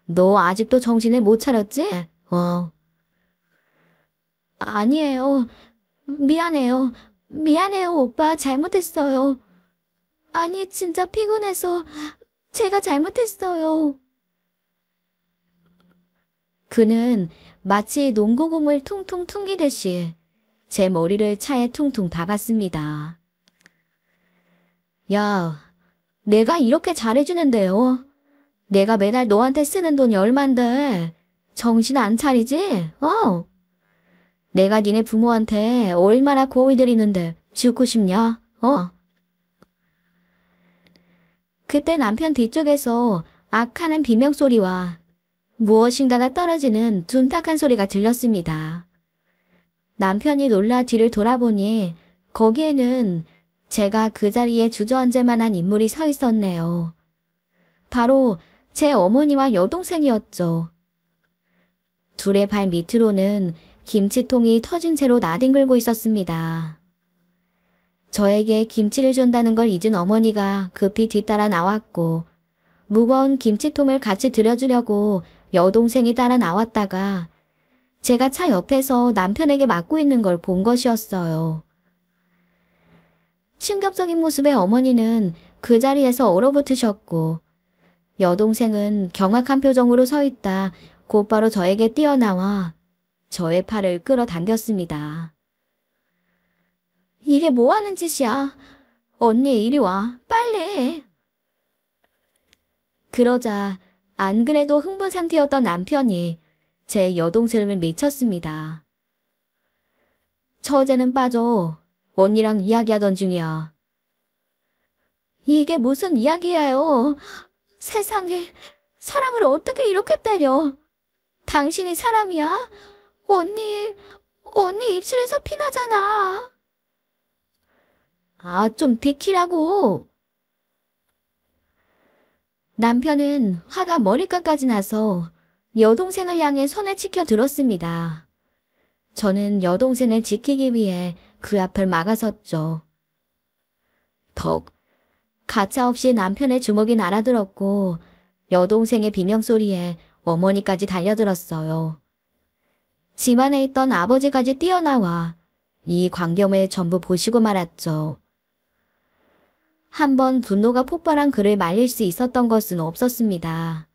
S1: 너 아직도 정신을 못 차렸지? 아니에요. 미안해요. 미안해요, 오빠. 잘못했어요. 아니, 진짜 피곤해서 제가 잘못했어요. 그는 마치 농구공을 퉁퉁 퉁기듯이 제 머리를 차에 퉁퉁 박았습니다. 야, 내가 이렇게 잘해주는데요. 내가 매달 너한테 쓰는 돈이 얼만데 정신 안 차리지? 내가 니네 부모한테 얼마나 고을 들이는데 죽고 싶냐? 그때 남편 뒤쪽에서 악하는 비명소리와 무엇인가가 떨어지는 둔탁한 소리가 들렸습니다. 남편이 놀라 뒤를 돌아보니 거기에는 제가 그 자리에 주저앉을 만한 인물이 서 있었네요. 바로 제 어머니와 여동생이었죠. 둘의 발 밑으로는 김치통이 터진 채로 나뒹굴고 있었습니다. 저에게 김치를 준다는 걸 잊은 어머니가 급히 뒤따라 나왔고 무거운 김치통을 같이 들여주려고 여동생이 따라 나왔다가 제가 차 옆에서 남편에게 맞고 있는 걸 본 것이었어요. 충격적인 모습의 어머니는 그 자리에서 얼어붙으셨고 여동생은 경악한 표정으로 서 있다 곧바로 저에게 뛰어나와 저의 팔을 끌어당겼습니다. 이게 뭐 하는 짓이야? 언니 이리 와, 빨리. 그러자 안 그래도 흥분 상태였던 남편이 제 여동생을 밀쳤습니다. 처제는 빠져. 언니랑 이야기하던 중이야. 이게 무슨 이야기야요? 세상에, 사람을 어떻게 이렇게 때려? 당신이 사람이야? 언니 입술에서 피 나잖아. 아, 좀 비키라고. 남편은 화가 머리끝까지 나서 여동생을 향해 손을 치켜 들었습니다. 저는 여동생을 지키기 위해 그 앞을 막아섰죠. 덕. 가차없이 남편의 주먹이 날아들었고 여동생의 비명소리에 어머니까지 달려들었어요. 집안에 있던 아버지까지 뛰어나와 이 광경을 전부 보시고 말았죠. 한 번 분노가 폭발한 그를 말릴 수 있었던 것은 없었습니다.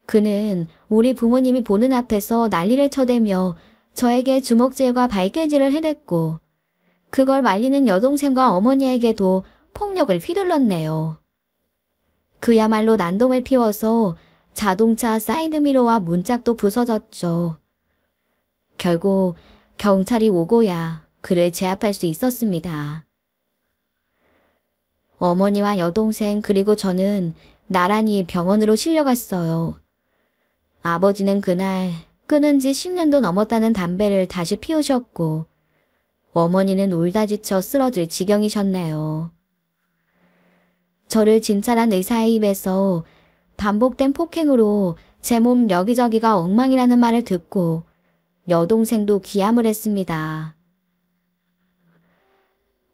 S1: 그는 우리 부모님이 보는 앞에서 난리를 쳐대며 저에게 주먹질과 발길질을 해댔고 그걸 말리는 여동생과 어머니에게도 폭력을 휘둘렀네요. 그야말로 난동을 피워서 자동차 사이드미러와 문짝도 부서졌죠. 결국 경찰이 오고야 그를 제압할 수 있었습니다. 어머니와 여동생 그리고 저는 나란히 병원으로 실려갔어요. 아버지는 그날 끊은 지 10년도 넘었다는 담배를 다시 피우셨고 어머니는 울다 지쳐 쓰러질 지경이셨네요. 저를 진찰한 의사의 입에서 반복된 폭행으로 제 몸 여기저기가 엉망이라는 말을 듣고 여동생도 기함을 했습니다.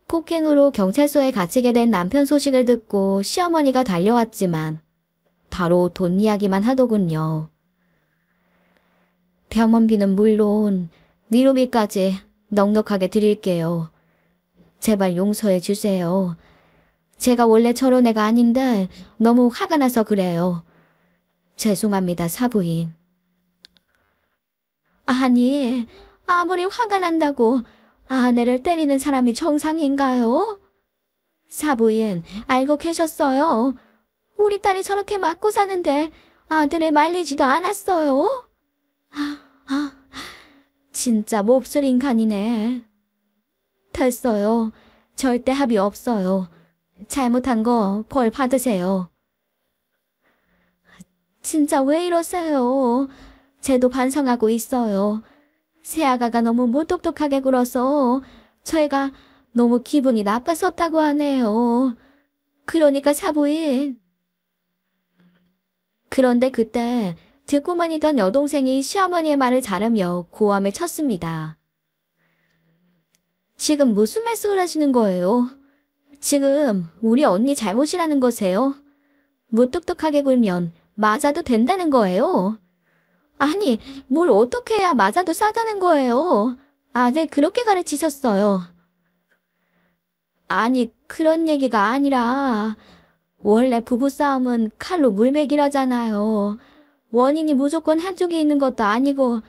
S1: 폭행으로 경찰서에 갇히게 된 남편 소식을 듣고 시어머니가 달려왔지만 바로 돈 이야기만 하더군요. 병원비는 물론 위로비까지 넉넉하게 드릴게요. 제발 용서해 주세요. 제가 원래 저런 애가 아닌데 너무 화가 나서 그래요. 죄송합니다, 사부인. 아니, 아무리 화가 난다고 아내를 때리는 사람이 정상인가요? 사부인, 알고 계셨어요. 우리 딸이 저렇게 맞고 사는데 아들을 말리지도 않았어요. 진짜 몹쓸 인간이네. 됐어요. 절대 합의 없어요. 잘못한 거 벌 받으세요. 진짜 왜 이러세요? 쟤도 반성하고 있어요. 새아가가 너무 무뚝뚝하게 굴어서 저희가 너무 기분이 나빴었다고 하네요. 그러니까 사부인. 그런데 그때 듣고만 있던 여동생이 시어머니의 말을 자르며 고함을 쳤습니다. 지금 무슨 말씀을 하시는 거예요? 지금 우리 언니 잘못이라는 거세요? 무뚝뚝하게 굴면 맞아도 된다는 거예요? 아니, 뭘 어떻게 해야 맞아도 싸다는 거예요? 아들 그렇게 가르치셨어요. 아니, 그런 얘기가 아니라 원래 부부싸움은 칼로 물매기라잖아요. 원인이 무조건 한쪽에 있는 것도 아니고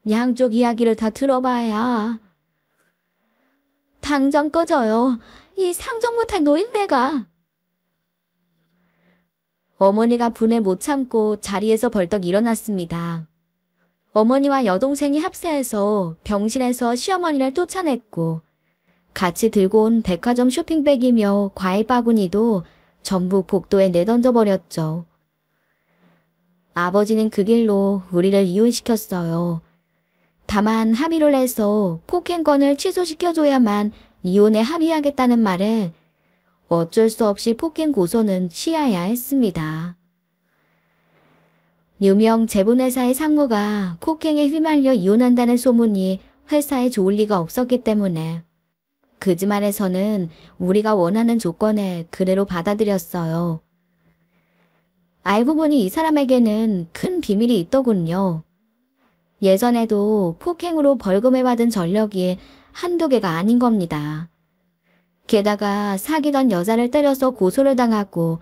S1: 양쪽 이야기를 다 들어봐야. 당장 꺼져요. 이 상종 못할 노인네가. 어머니가 분에 못 참고 자리에서 벌떡 일어났습니다. 어머니와 여동생이 합세해서 병실에서 시어머니를 쫓아냈고 같이 들고 온 백화점 쇼핑백이며 과일 바구니도 전부 복도에 내던져버렸죠. 아버지는 그 길로 우리를 이혼시켰어요. 다만 합의를 해서 폭행건을 취소시켜줘야만 이혼에 합의하겠다는 말에 어쩔 수 없이 폭행 고소는 취하야 했습니다. 유명 제분회사의 상무가 폭행에 휘말려 이혼한다는 소문이 회사에 좋을 리가 없었기 때문에 그 집안에서는 우리가 원하는 조건에 그대로 받아들였어요. 알고 보니 이 사람에게는 큰 비밀이 있더군요. 예전에도 폭행으로 벌금을 받은 전력이 한두 개가 아닌 겁니다. 게다가 사귀던 여자를 때려서 고소를 당하고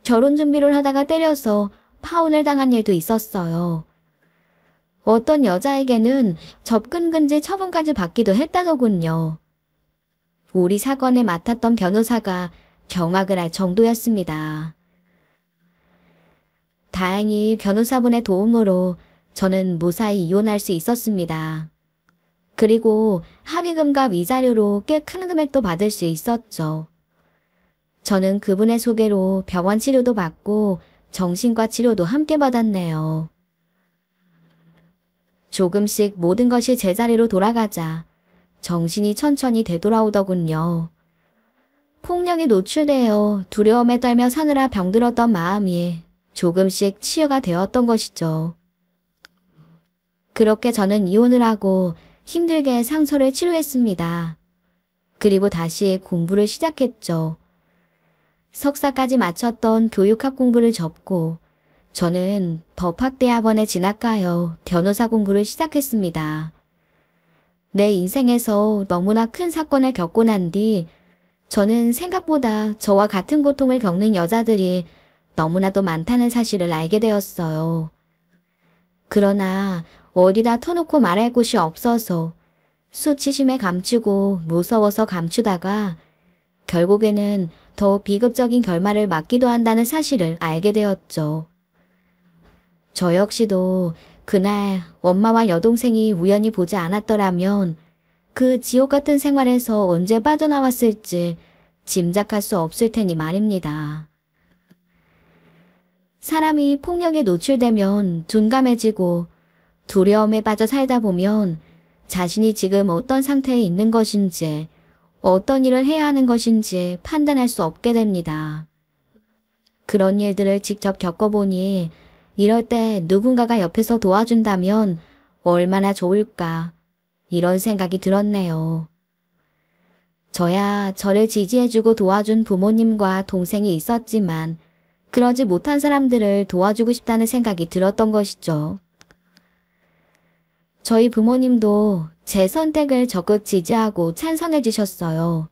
S1: 결혼 준비를 하다가 때려서 파혼을 당한 일도 있었어요. 어떤 여자에게는 접근금지 처분까지 받기도 했다더군요. 우리 사건을 맡았던 변호사가 경악을 할 정도였습니다. 다행히 변호사분의 도움으로 저는 무사히 이혼할 수 있었습니다. 그리고 합의금과 위자료로 꽤 큰 금액도 받을 수 있었죠. 저는 그분의 소개로 병원 치료도 받고 정신과 치료도 함께 받았네요. 조금씩 모든 것이 제자리로 돌아가자 정신이 천천히 되돌아오더군요. 폭력에 노출되어 두려움에 떨며 사느라 병들었던 마음이 조금씩 치유가 되었던 것이죠. 그렇게 저는 이혼을 하고 힘들게 상처를 치료했습니다. 그리고 다시 공부를 시작했죠. 석사까지 마쳤던 교육학 공부를 접고 저는 법학대학원에 진학하여 변호사 공부를 시작했습니다. 내 인생에서 너무나 큰 사건을 겪고 난 뒤 저는 생각보다 저와 같은 고통을 겪는 여자들이 너무나도 많다는 사실을 알게 되었어요. 그러나 어디다 터놓고 말할 곳이 없어서 수치심에 감추고 무서워서 감추다가 결국에는 더 비극적인 결말을 맞기도 한다는 사실을 알게 되었죠. 저 역시도 그날 엄마와 여동생이 우연히 보지 않았더라면 그 지옥 같은 생활에서 언제 빠져나왔을지 짐작할 수 없을 테니 말입니다. 사람이 폭력에 노출되면 둔감해지고 두려움에 빠져 살다 보면 자신이 지금 어떤 상태에 있는 것인지 어떤 일을 해야 하는 것인지 판단할 수 없게 됩니다. 그런 일들을 직접 겪어보니 이럴 때 누군가가 옆에서 도와준다면 얼마나 좋을까 이런 생각이 들었네요. 저야 저를 지지해주고 도와준 부모님과 동생이 있었지만 그러지 못한 사람들을 도와주고 싶다는 생각이 들었던 것이죠. 저희 부모님도 제 선택을 적극 지지하고 찬성해 주셨어요.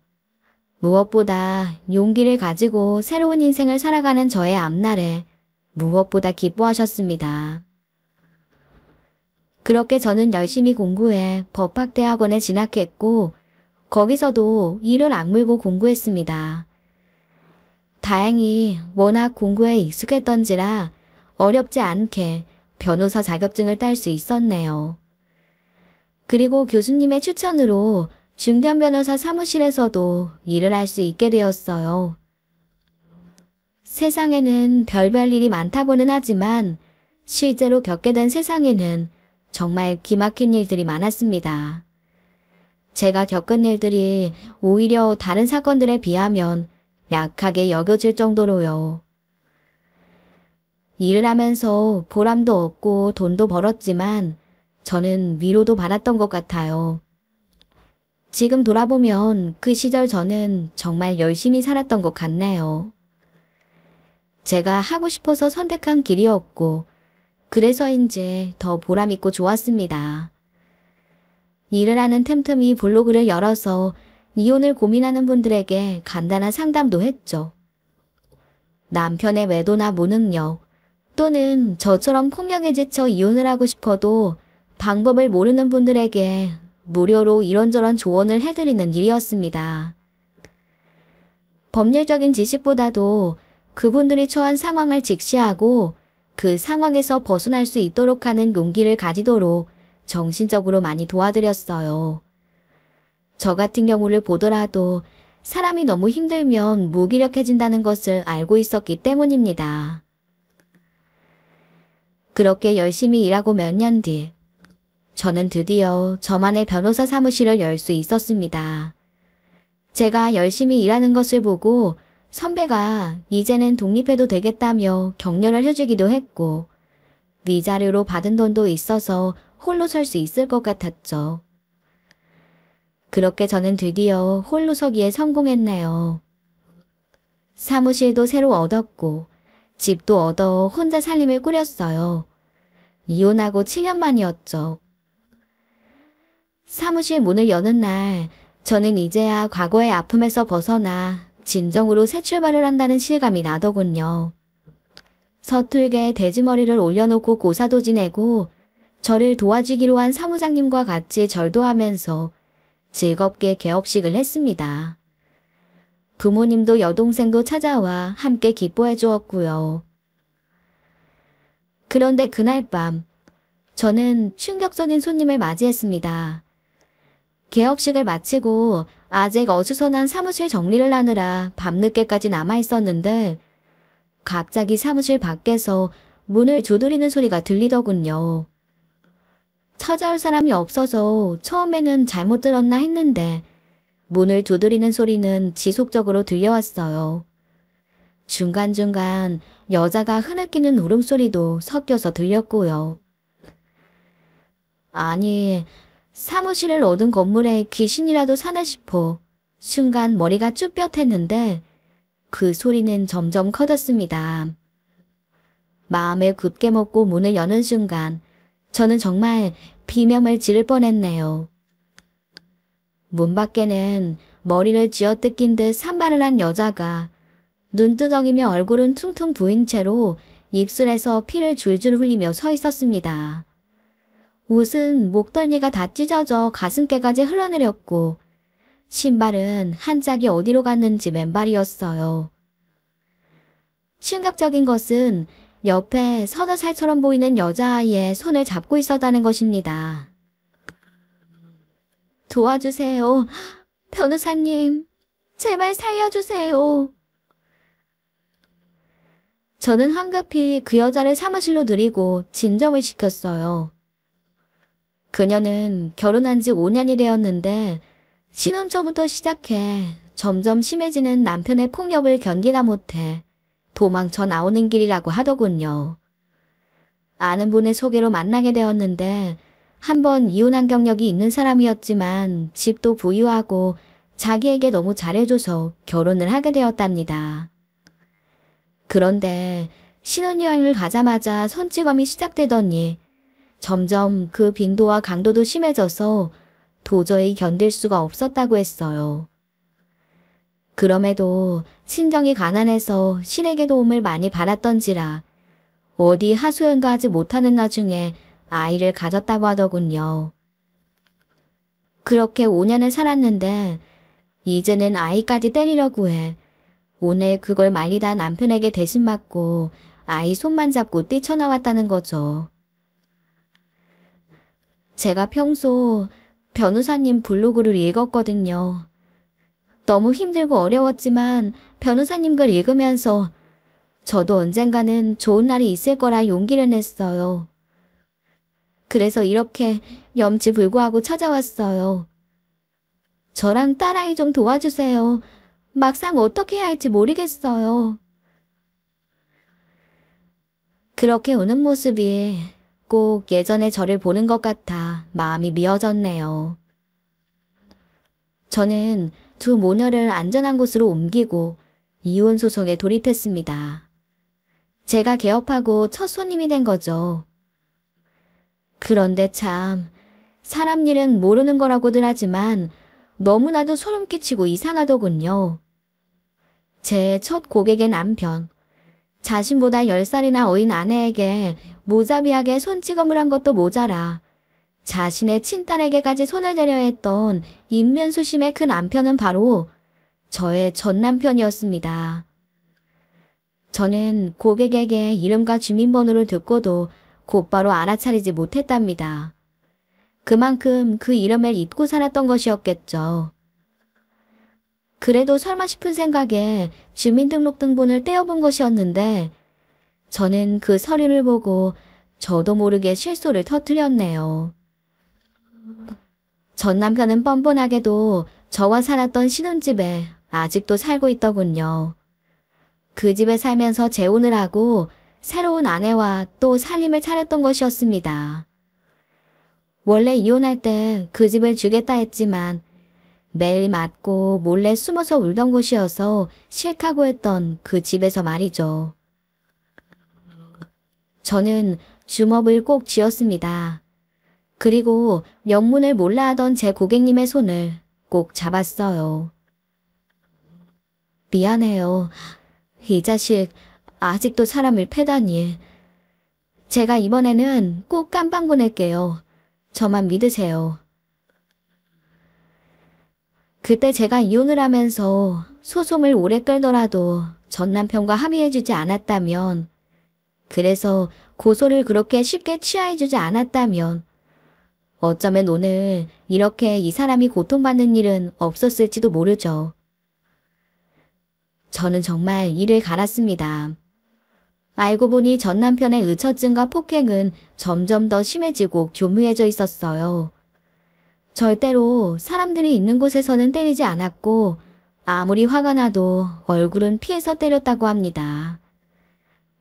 S1: 무엇보다 용기를 가지고 새로운 인생을 살아가는 저의 앞날에 무엇보다 기뻐하셨습니다. 그렇게 저는 열심히 공부해 법학대학원에 진학했고 거기서도 이를 악물고 공부했습니다. 다행히 워낙 공부에 익숙했던지라 어렵지 않게 변호사 자격증을 딸 수 있었네요. 그리고 교수님의 추천으로 중견 변호사 사무실에서도 일을 할 수 있게 되었어요. 세상에는 별별 일이 많다고는 하지만 실제로 겪게 된 세상에는 정말 기막힌 일들이 많았습니다. 제가 겪은 일들이 오히려 다른 사건들에 비하면 약하게 여겨질 정도로요. 일을 하면서 보람도 얻고 돈도 벌었지만 저는 위로도 받았던 것 같아요. 지금 돌아보면 그 시절 저는 정말 열심히 살았던 것 같네요. 제가 하고 싶어서 선택한 길이었고 그래서인지 더 보람있고 좋았습니다. 일을 하는 틈틈이 블로그를 열어서 이혼을 고민하는 분들에게 간단한 상담도 했죠. 남편의 외도나 무능력 또는 저처럼 폭력에 지쳐 이혼을 하고 싶어도 방법을 모르는 분들에게 무료로 이런저런 조언을 해드리는 일이었습니다. 법률적인 지식보다도 그분들이 처한 상황을 직시하고 그 상황에서 벗어날 수 있도록 하는 용기를 가지도록 정신적으로 많이 도와드렸어요. 저 같은 경우를 보더라도 사람이 너무 힘들면 무기력해진다는 것을 알고 있었기 때문입니다. 그렇게 열심히 일하고 몇 년 뒤 저는 드디어 저만의 변호사 사무실을 열 수 있었습니다. 제가 열심히 일하는 것을 보고 선배가 이제는 독립해도 되겠다며 격려를 해주기도 했고 위자료로 받은 돈도 있어서 홀로 설 수 있을 것 같았죠. 그렇게 저는 드디어 홀로 서기에 성공했네요. 사무실도 새로 얻었고 집도 얻어 혼자 살림을 꾸렸어요. 이혼하고 7년 만이었죠. 사무실 문을 여는 날 저는 이제야 과거의 아픔에서 벗어나 진정으로 새 출발을 한다는 실감이 나더군요. 서툴게 돼지머리를 올려놓고 고사도 지내고 저를 도와주기로 한 사무장님과 같이 절도 하면서 즐겁게 개업식을 했습니다. 부모님도 여동생도 찾아와 함께 기뻐해 주었고요. 그런데 그날 밤 저는 충격적인 손님을 맞이했습니다. 개업식을 마치고 아직 어수선한 사무실 정리를 하느라 밤늦게까지 남아 있었는데 갑자기 사무실 밖에서 문을 두드리는 소리가 들리더군요. 찾아올 사람이 없어서 처음에는 잘못 들었나 했는데 문을 두드리는 소리는 지속적으로 들려왔어요. 중간중간 여자가 흐느끼는 울음소리도 섞여서 들렸고요. 아니, 사무실을 얻은 건물에 귀신이라도 사나 싶어 순간 머리가 쭈뼛했는데 그 소리는 점점 커졌습니다. 마음을 굳게 먹고 문을 여는 순간 저는 정말 비명을 지를 뻔했네요. 문 밖에는 머리를 쥐어뜯긴 듯 산발을 한 여자가 눈두덩이며 얼굴은 퉁퉁 부은 채로 입술에서 피를 줄줄 흘리며 서 있었습니다. 옷은 목덜미가 다 찢어져 가슴께까지 흘러내렸고 신발은 한 짝이 어디로 갔는지 맨발이었어요. 충격적인 것은 옆에 서너 살처럼 보이는 여자아이의 손을 잡고 있었다는 것입니다. 도와주세요. 변호사님, 제발 살려주세요. 저는 황급히 그 여자를 사무실로 들이고 진정을 시켰어요. 그녀는 결혼한 지 5년이 되었는데 신혼 초부터 시작해 점점 심해지는 남편의 폭력을 견디다 못해 도망쳐 나오는 길이라고 하더군요. 아는 분의 소개로 만나게 되었는데 한번 이혼한 경력이 있는 사람이었지만 집도 부유하고 자기에게 너무 잘해줘서 결혼을 하게 되었답니다. 그런데 신혼여행을 가자마자 손찌검이 시작되더니 점점 그 빈도와 강도도 심해져서 도저히 견딜 수가 없었다고 했어요. 그럼에도 친정이 가난해서 신에게 도움을 많이 받았던지라 어디 하소연가 하지 못하는 나중에 아이를 가졌다고 하더군요. 그렇게 5년을 살았는데 이제는 아이까지 때리려고 해. 오늘 그걸 말리다 남편에게 대신 맞고 아이 손만 잡고 뛰쳐나왔다는 거죠. 제가 평소 변호사님 블로그를 읽었거든요. 너무 힘들고 어려웠지만 변호사님 글 읽으면서 저도 언젠가는 좋은 날이 있을 거라 용기를 냈어요. 그래서 이렇게 염치불구하고 찾아왔어요. 저랑 딸아이 좀 도와주세요. 막상 어떻게 해야 할지 모르겠어요. 그렇게 우는 모습이 꼭 예전의 저를 보는 것 같아 마음이 미어졌네요. 저는 두 모녀를 안전한 곳으로 옮기고 이혼 소송에 돌입했습니다. 제가 개업하고 첫 손님이 된 거죠. 그런데 참 사람 일은 모르는 거라고들 하지만 너무나도 소름 끼치고 이상하더군요. 제 첫 고객의 남편, 자신보다 10살이나 어린 아내에게 무자비하게 손찌검을 한 것도 모자라 자신의 친딸에게까지 손을 대려 했던 인면수심의 그 남편은 바로 저의 전 남편이었습니다. 저는 고객에게 이름과 주민번호를 듣고도 곧바로 알아차리지 못했답니다. 그만큼 그 이름을 잊고 살았던 것이었겠죠. 그래도 설마 싶은 생각에 주민등록등본을 떼어본 것이었는데 저는 그 서류를 보고 저도 모르게 실소를 터뜨렸네요. 전 남편은 뻔뻔하게도 저와 살았던 신혼집에 아직도 살고 있더군요. 그 집에 살면서 재혼을 하고 새로운 아내와 또 살림을 차렸던 것이었습니다. 원래 이혼할 때 그 집을 주겠다 했지만 매일 맞고 몰래 숨어서 울던 곳이어서 싫다고 했던 그 집에서 말이죠. 저는 주먹을 꼭 쥐었습니다. 그리고 영문을 몰라 하던 제 고객님의 손을 꼭 잡았어요. 미안해요. 이 자식 아직도 사람을 패다니. 제가 이번에는 꼭 깜빵 보낼게요. 저만 믿으세요. 그때 제가 이혼을 하면서 소송을 오래 끌더라도 전 남편과 합의해주지 않았다면, 그래서 고소를 그렇게 쉽게 취하해주지 않았다면 어쩌면 오늘 이렇게 이 사람이 고통받는 일은 없었을지도 모르죠. 저는 정말 이를 갈았습니다. 알고 보니 전 남편의 의처증과 폭행은 점점 더 심해지고 교묘해져 있었어요. 절대로 사람들이 있는 곳에서는 때리지 않았고 아무리 화가 나도 얼굴은 피해서 때렸다고 합니다.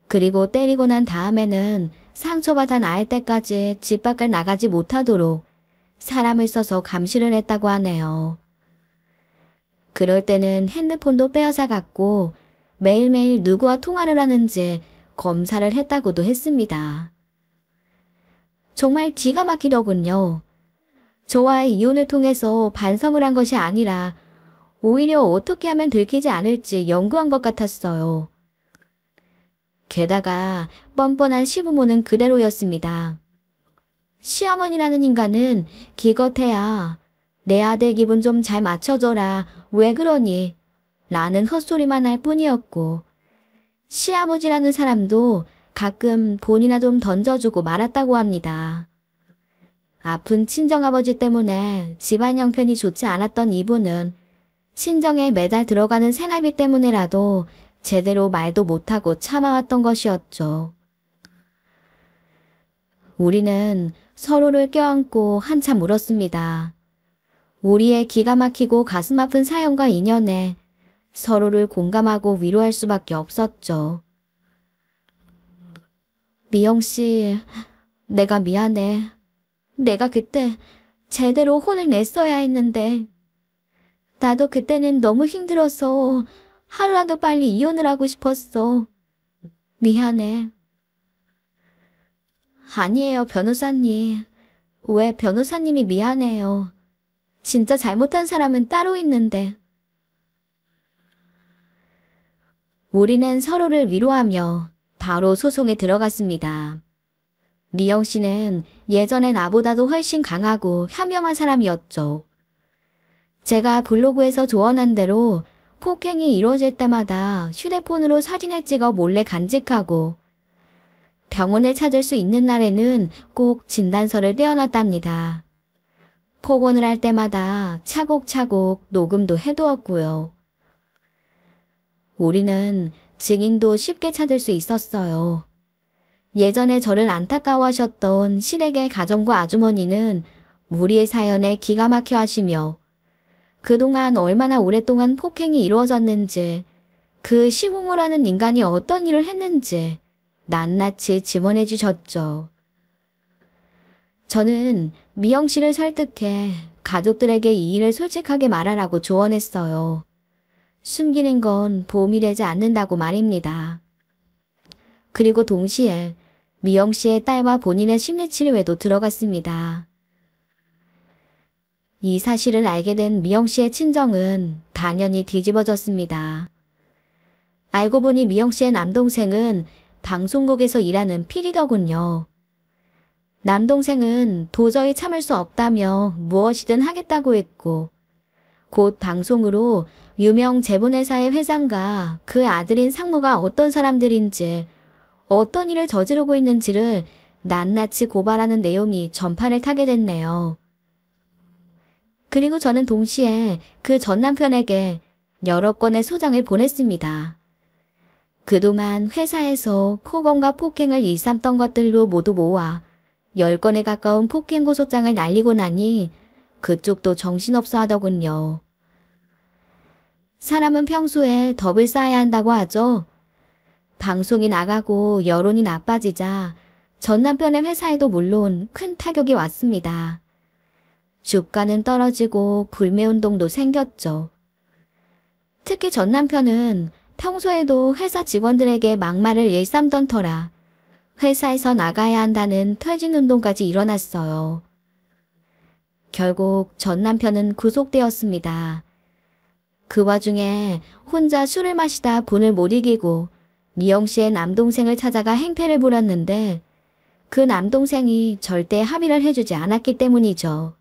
S1: 그리고 때리고 난 다음에는 상처받아 나을 때까지 집 밖을 나가지 못하도록 사람을 써서 감시를 했다고 하네요. 그럴 때는 핸드폰도 빼앗아 갔고 매일매일 누구와 통화를 하는지 검사를 했다고도 했습니다. 정말 기가 막히더군요. 저와의 이혼을 통해서 반성을 한 것이 아니라 오히려 어떻게 하면 들키지 않을지 연구한 것 같았어요. 게다가 뻔뻔한 시부모는 그대로였습니다. 시어머니라는 인간은 기껏해야 내 아들 기분 좀 잘 맞춰줘라, 왜 그러니? 라는 헛소리만 할 뿐이었고 시아버지라는 사람도 가끔 돈이나 좀 던져주고 말았다고 합니다. 아픈 친정아버지 때문에 집안 형편이 좋지 않았던 이분은 친정에 매달 들어가는 생활비 때문에라도 제대로 말도 못하고 참아왔던 것이었죠. 우리는 서로를 껴안고 한참 울었습니다. 우리의 기가 막히고 가슴 아픈 사연과 인연에 서로를 공감하고 위로할 수밖에 없었죠. 미영씨, 내가 미안해. 내가 그때 제대로 혼을 냈어야 했는데 나도 그때는 너무 힘들어서 하루라도 빨리 이혼을 하고 싶었어. 미안해. 아니에요, 변호사님. 왜 변호사님이 미안해요. 진짜 잘못한 사람은 따로 있는데. 우리는 서로를 위로하며 바로 소송에 들어갔습니다. 미영 씨는 예전에 나보다도 훨씬 강하고 현명한 사람이었죠. 제가 블로그에서 조언한 대로 폭행이 이루어질 때마다 휴대폰으로 사진을 찍어 몰래 간직하고 병원을 찾을 수 있는 날에는 꼭 진단서를 떼어놨답니다. 폭언을 할 때마다 차곡차곡 녹음도 해두었고요. 우리는 증인도 쉽게 찾을 수 있었어요. 예전에 저를 안타까워하셨던 시댁의 가정과 아주머니는 우리의 사연에 기가 막혀 하시며 그동안 얼마나 오랫동안 폭행이 이루어졌는지 그 시부모라는 인간이 어떤 일을 했는지 낱낱이 증언해 주셨죠. 저는 미영 씨를 설득해 가족들에게 이 일을 솔직하게 말하라고 조언했어요. 숨기는 건 보험이 되지 않는다고 말입니다. 그리고 동시에 미영 씨의 딸과 본인의 심리치료에도 들어갔습니다. 이 사실을 알게 된 미영 씨의 친정은 당연히 뒤집어졌습니다. 알고 보니 미영 씨의 남동생은 방송국에서 일하는 PD더군요. 남동생은 도저히 참을 수 없다며 무엇이든 하겠다고 했고 곧 방송으로 유명 제보회사의 회장과 그 아들인 상무가 어떤 사람들인지 어떤 일을 저지르고 있는지를 낱낱이 고발하는 내용이 전파를 타게 됐네요. 그리고 저는 동시에 그 전 남편에게 여러 건의 소장을 보냈습니다. 그동안 회사에서 폭언과 폭행을 일삼던 것들로 모두 모아 10건에 가까운 폭행 고소장을 날리고 나니 그쪽도 정신없어 하더군요. 사람은 평소에 덕을 쌓아야 한다고 하죠. 방송이 나가고 여론이 나빠지자 전 남편의 회사에도 물론 큰 타격이 왔습니다. 주가는 떨어지고 불매운동도 생겼죠. 특히 전 남편은 평소에도 회사 직원들에게 막말을 일삼던 터라 회사에서 나가야 한다는 퇴진운동까지 일어났어요. 결국 전 남편은 구속되었습니다. 그 와중에 혼자 술을 마시다 분을 못 이기고 미영 씨의 남동생을 찾아가 행패를 부렸는데 그 남동생이 절대 합의를 해주지 않았기 때문이죠.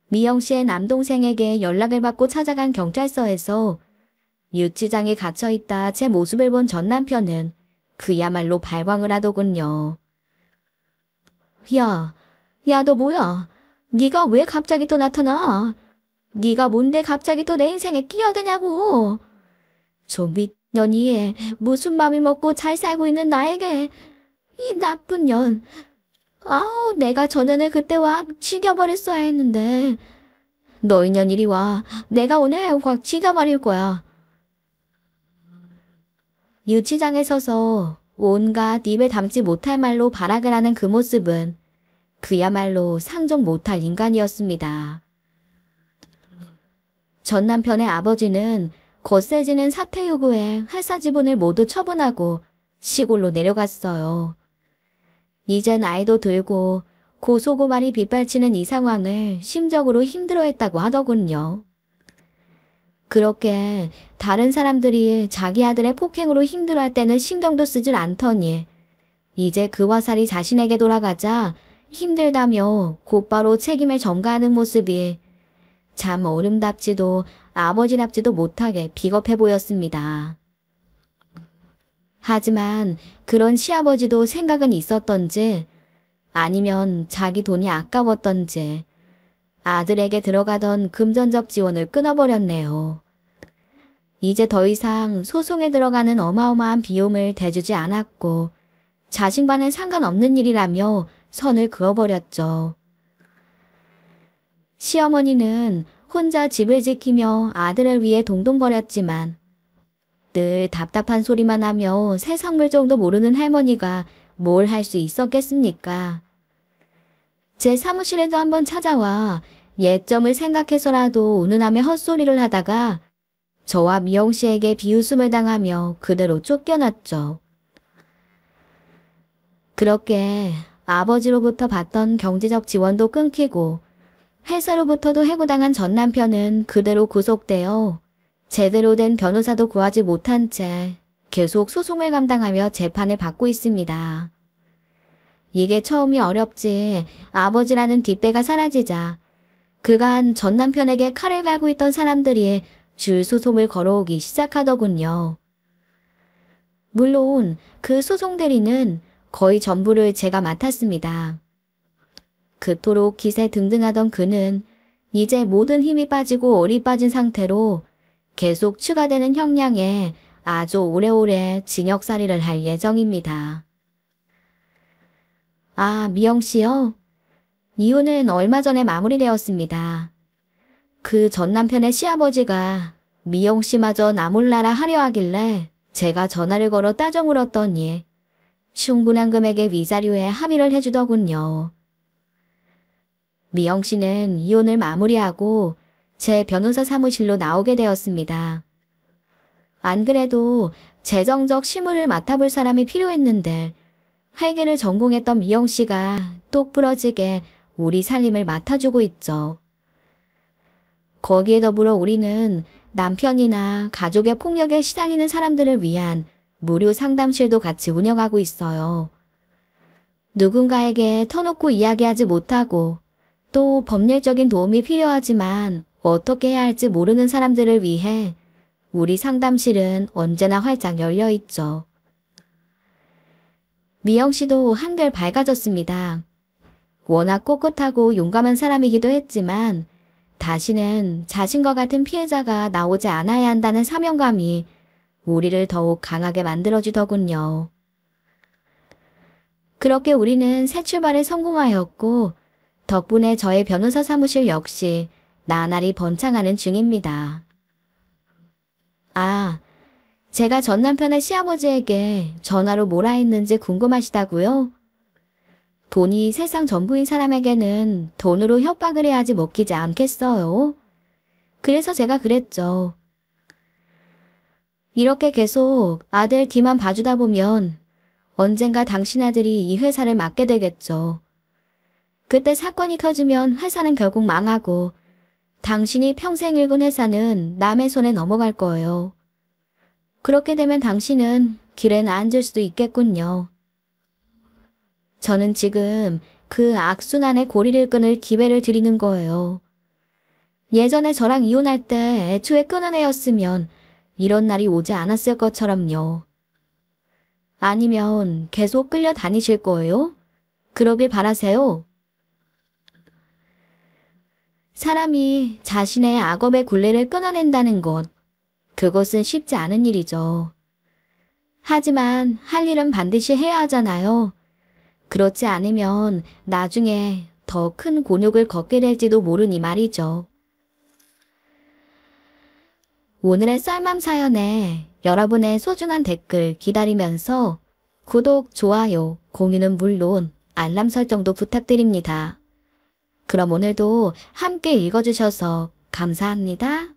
S1: 미영 씨의 남동생에게 연락을 받고 찾아간 경찰서에서 유치장에 갇혀있다 제 모습을 본 전 남편은 그야말로 발광을 하더군요. 야, 너 뭐야? 네가 왜 갑자기 또 나타나? 네가 뭔데 갑자기 또 내 인생에 끼어드냐고. 좀 년이 무슨 맘을 먹고 잘 살고 있는 나에게 이 나쁜 년. 아우, 내가 전에는 그때와 죽여버렸어야 했는데. 너희 년 이리 와. 내가 오늘 확 죽여버릴 거야. 유치장에 서서 온갖 입에 담지 못할 말로 발악을 하는 그 모습은 그야말로 상종 못할 인간이었습니다. 전 남편의 아버지는 거세지는 사퇴 요구에 회사 지분을 모두 처분하고 시골로 내려갔어요. 이제 나이도 들고 고소고발이 빗발치는 이 상황을 심적으로 힘들어했다고 하더군요. 그렇게 다른 사람들이 자기 아들의 폭행으로 힘들어할 때는 신경도 쓰질 않더니 이제 그 화살이 자신에게 돌아가자 힘들다며 곧바로 책임을 전가하는 모습이 참 어른답지도 아버지답지도 못하게 비겁해 보였습니다. 하지만 그런 시아버지도 생각은 있었던지 아니면 자기 돈이 아까웠던지 아들에게 들어가던 금전적 지원을 끊어버렸네요. 이제 더 이상 소송에 들어가는 어마어마한 비용을 대주지 않았고 자신과는 상관없는 일이라며 선을 그어버렸죠. 시어머니는 혼자 집을 지키며 아들을 위해 동동거렸지만 늘 답답한 소리만 하며 세상 물정도 모르는 할머니가 뭘 할 수 있었겠습니까? 제 사무실에도 한번 찾아와 예점을 생각해서라도 운운하며 헛소리를 하다가 저와 미영 씨에게 비웃음을 당하며 그대로 쫓겨났죠. 그렇게 아버지로부터 받던 경제적 지원도 끊기고 회사로부터도 해고당한 전 남편은 그대로 구속되어 제대로 된 변호사도 구하지 못한 채 계속 소송을 감당하며 재판을 받고 있습니다. 이게 처음이 어렵지 아버지라는 뒷배가 사라지자 그간 전 남편에게 칼을 갈고 있던 사람들이 줄 소송을 걸어오기 시작하더군요. 물론 그 소송 대리는 거의 전부를 제가 맡았습니다. 그토록 기세 등등하던 그는 이제 모든 힘이 빠지고 얼이 빠진 상태로 계속 추가되는 형량에 아주 오래오래 징역살이를 할 예정입니다. 아, 미영씨요? 이혼은 얼마 전에 마무리되었습니다. 그 전 남편의 시아버지가 미영씨마저 나 몰라라 하려 하길래 제가 전화를 걸어 따져 물었더니 충분한 금액의 위자료에 합의를 해주더군요. 미영씨는 이혼을 마무리하고 제 변호사 사무실로 나오게 되었습니다. 안 그래도 재정적 실무를 맡아볼 사람이 필요했는데 회계를 전공했던 미영씨가 똑부러지게 우리 살림을 맡아주고 있죠. 거기에 더불어 우리는 남편이나 가족의 폭력에 시달리는 사람들을 위한 무료 상담실도 같이 운영하고 있어요. 누군가에게 터놓고 이야기하지 못하고 또 법률적인 도움이 필요하지만 어떻게 해야 할지 모르는 사람들을 위해 우리 상담실은 언제나 활짝 열려 있죠. 미영 씨도 한결 밝아졌습니다. 워낙 꼿꼿하고 용감한 사람이기도 했지만 다시는 자신과 같은 피해자가 나오지 않아야 한다는 사명감이 우리를 더욱 강하게 만들어주더군요. 그렇게 우리는 새 출발에 성공하였고 덕분에 저의 변호사 사무실 역시 나날이 번창하는 중입니다. 아, 제가 전 남편의 시아버지에게 전화로 뭐라 했는지 궁금하시다고요? 돈이 세상 전부인 사람에게는 돈으로 협박을 해야지 먹히지 않겠어요? 그래서 제가 그랬죠. 이렇게 계속 아들 뒤만 봐주다 보면 언젠가 당신 아들이 이 회사를 맡게 되겠죠. 그때 사건이 터지면 회사는 결국 망하고 당신이 평생 일군 회사는 남의 손에 넘어갈 거예요. 그렇게 되면 당신은 길에 앉을 수도 있겠군요. 저는 지금 그 악순환의 고리를 끊을 기회를 드리는 거예요. 예전에 저랑 이혼할 때 애초에 끊은 애였으면 이런 날이 오지 않았을 것처럼요. 아니면 계속 끌려다니실 거예요? 그러길 바라세요. 사람이 자신의 악업의 굴레를 끊어낸다는 것, 그것은 쉽지 않은 일이죠. 하지만 할 일은 반드시 해야 하잖아요. 그렇지 않으면 나중에 더 큰 곤욕을 겪게 될지도 모르니 말이죠. 오늘의 썰맘 사연에 여러분의 소중한 댓글 기다리면서 구독, 좋아요, 공유는 물론 알람 설정도 부탁드립니다. 그럼 오늘도 함께 읽어주셔서 감사합니다.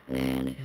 S1: 네.